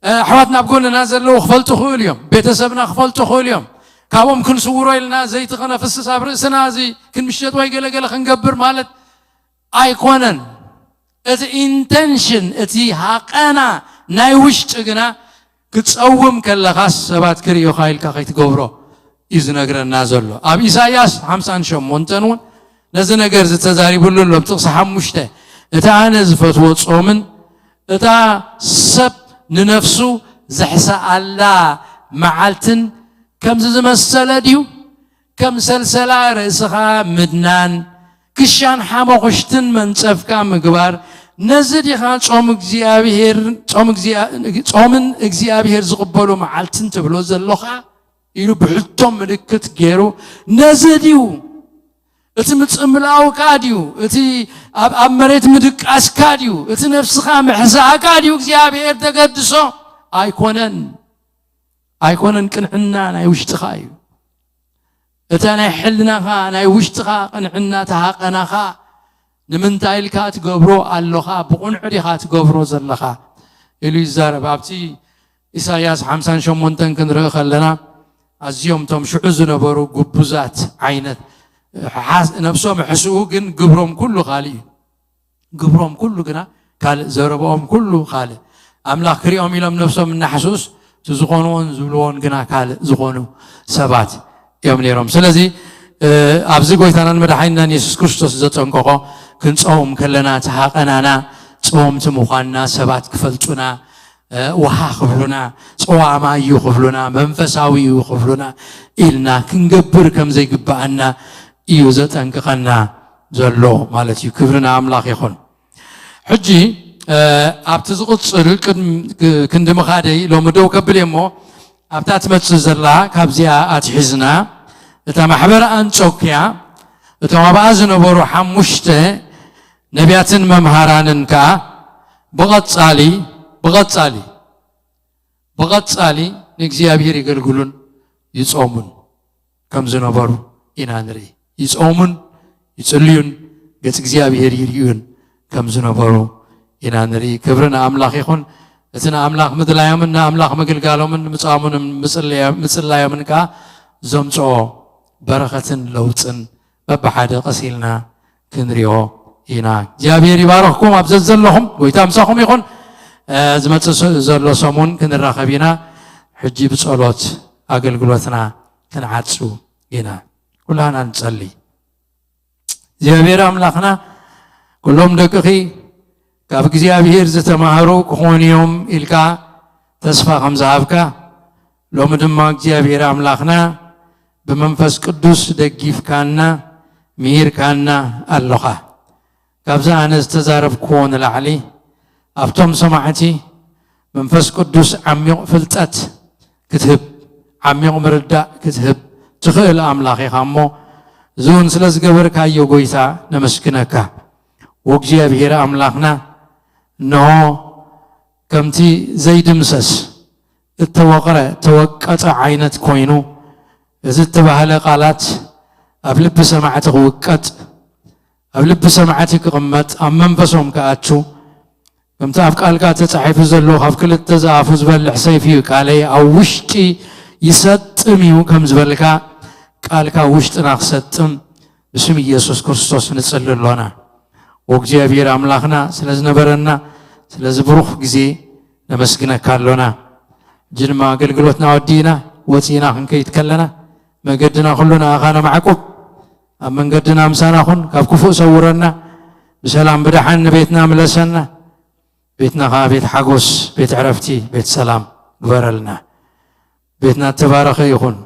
ኣሕዋትና ኣብ ጎንና ዘለዉ ክፈልጡ ይኽእሉ እዮም ቤተሰብና ክፈልጡ ይኽእሉ እዮም ካብኦም ክንስውሮ ኢልና ዘይቲ ኸነፍስስ ኣብ ርእስና እዚ ክንምሸጥ ወይ ገለገለ ክንገብር ማለት ኣይኮነን እቲ ኢንተንሽን እቲ ሃቐና ናይ ውሽጢ ግና ክትጸውም ከለኻስ ሰባት ክርእዩኻ ኢልካ ከይትገብሮ እዩ ዝነግረና ዘሎ ኣብ ኢሳይያስ 58 እውን ነዚ ነገር ዝተዛሪቡሉ ኣሎ ብጥቕሲ 5 እታ ኣነ ዝፈትዎ ጾምን እታ ሰብ ንነፍሱ ዘሕሰኣላ መዓልትን ከምዚ ዝመሰለ ድዩ ከም ሰልሰላ ርእስኻ ምድናን ክሻን ሓመኹሽትን መንጸፍካ ምግባር ነዚ ዲኻ ጾምን እግዚኣብሔር ዝቕበሎ መዓልትን ትብሎ ዘለኻ ኢሉ ብሕቶም ምልክት ገይሩ ነዚ ድዩ እቲ ምጽምላውካ ድዩ እቲ ኣብ መሬት ምድቃስካ ድዩ እቲ ነፍስኻ ምሕዛእካ ድዩ እግዚኣብሔር ተገድሶ ኣይኮነን ቅንዕና ናይ ውሽጥኻ እዩ እታ ናይ ሕልናኻ ናይ ውሽጥኻ ቅንዕና ተሃቐናኻ ንምንታይ ኢልካ ትገብሮ ኣለኻ ብቑንዑ ዲኻ ትገብሮ ዘለኻ ኢሉ ይዛረብ ኣብቲ ኢሳይያስ 58 ክንርኢ ከለና ኣዝዮም ቶም ሽዑ ዝነበሩ ግቡዛት ዓይነት ነፍሶም ሕስኡ ግን ግብሮም ኩሉ ካልእ እዩ ግብሮም ኩሉ ግና ካልእ ዘረብኦም ኩሉ ካልእ ኣምላኽ ክሪኦም ኢሎም ነፍሶም እናሕሱስ እቲ ዝኾንዎን ዝብልዎን ግና ካልእ ዝኾኑ ሰባት እዮም ነይሮም ስለዚ ኣብዚ ጎይታናን መድሓኒናን ኢየሱስ ክርስቶስ ዘጠንቀቆ ክንጸውም ከለና እቲ ሃቐናና ጾምቲ ምዃንና ሰባት ክፈልጡና ውሃ ክብሉና ጸዋማ እዩ ክብሉና መንፈሳዊ እዩ ክብሉና ኢልና ክንገብር ከም ዘይግባአና እዩ ዘጠንቅቐና ዘሎ ማለት እዩ ክብርና ኣምላኽ ይኹን ሕጂ ኣብቲ ዝቕፅል ክንዲ ምኻደይ ሎሚ ደው ከብል እሞ ኣብታ ትመጽእ ዘላ ካብዚኣ ኣትሒዝና እታ ማሕበረ አንጾኪያ እቶም ኣብኣ ዝነበሩ 5 ነቢያትን መምሃራንን ከዓ ብቐጻሊ ንእግዚኣብሔር ይገልግሉን ይጾሙን ከም ዝነበሩ ኢና ንርኢ ይጾሙን ይጽልዩን ገጽ እግዚአብሔር ይርዩን ከም ዝነበሩ ኢና ንርኢ ክብርና ኣምላኽ ይኹን እቲ ንኣምላኽ ምድላዮምን ንኣምላኽ ምግልጋሎምን ምጻሙን ምጽላዮምን ከዓ ዘምጽኦ በረኸትን ለውጥን በብሓደ ቀሲልና ክንሪኦ ኢና እግዚአብሔር ይባርኽኩም ኣብ ዘለኹም ጎይታ ምሳኹም ይኹን ዝመጽእ ዘሎ ሰሙን ክንራኸብ ኢና ሕጂ ብጸሎት ኣገልግሎትና ክንዓጹ ኢና ኩላና ንጸልይ እግዚአብሔር ኣምላኽና ኩሎም ደቅኺ ካብ እግዚአብሔር ዝተማሃሩ ክኾኑ እዮም ኢልካ ተስፋ ከም ዝሃብካ ሎሚ ድማ እግዚአብሔር ኣምላኽና بمنفس قدوس دقيف كانا مير كانا اللغة كابزا أنا استزارب كون العلي أفتم سمعتي منفس قدوس عميق فلتات كتهب عميق مرداء كتهب تخيل أملاخي خامو زون سلس قبر كايو قويتا نمسكنك وقجي بهير أملاخنا نو كمتي زيد مسس التوقرة توقعت عينت كوينو إذا تبهل قالت أبلب سمعتك وقت أبلب سمعتك قمت أمم بسهم كأتشو كمت أفكال كاتت حفظ اللوخ أفكال التزافز بالحسيفي قالي أو وشتي يستميو كم زبالكا قالكا وشت ناقستم بسم يسوس كريستوس نصلي لنا وجابير أملاخنا سلازنا برنا سلاز بروح جزي نمسكنا كارلونا جنما قلقلوتنا ودينا وتينا خن كي يتكلنا ما قدنا كلنا أخانا معكم أما قدنا مسانا خن كفكفو صورنا بسلام بدحن بيتنا ملسنا بيتنا بيت حقوس بيت عرفتي بيت سلام قبرلنا بيتنا تبارك يخون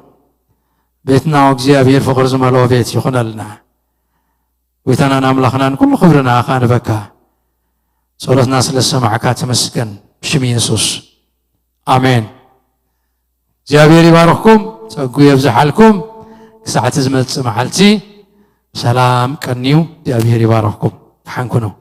بيتنا وجابير فقر زمالو بيت يخون لنا ويتنا نملخنا كل خبرنا أخانا بكا صورة ناس للسمع كاتمسكن بشم يسوس آمين جابير يبارككم تقوي يبزحلكم ساعة زملت سمحلتي سلام كنيو جابير يبارككم حنكنو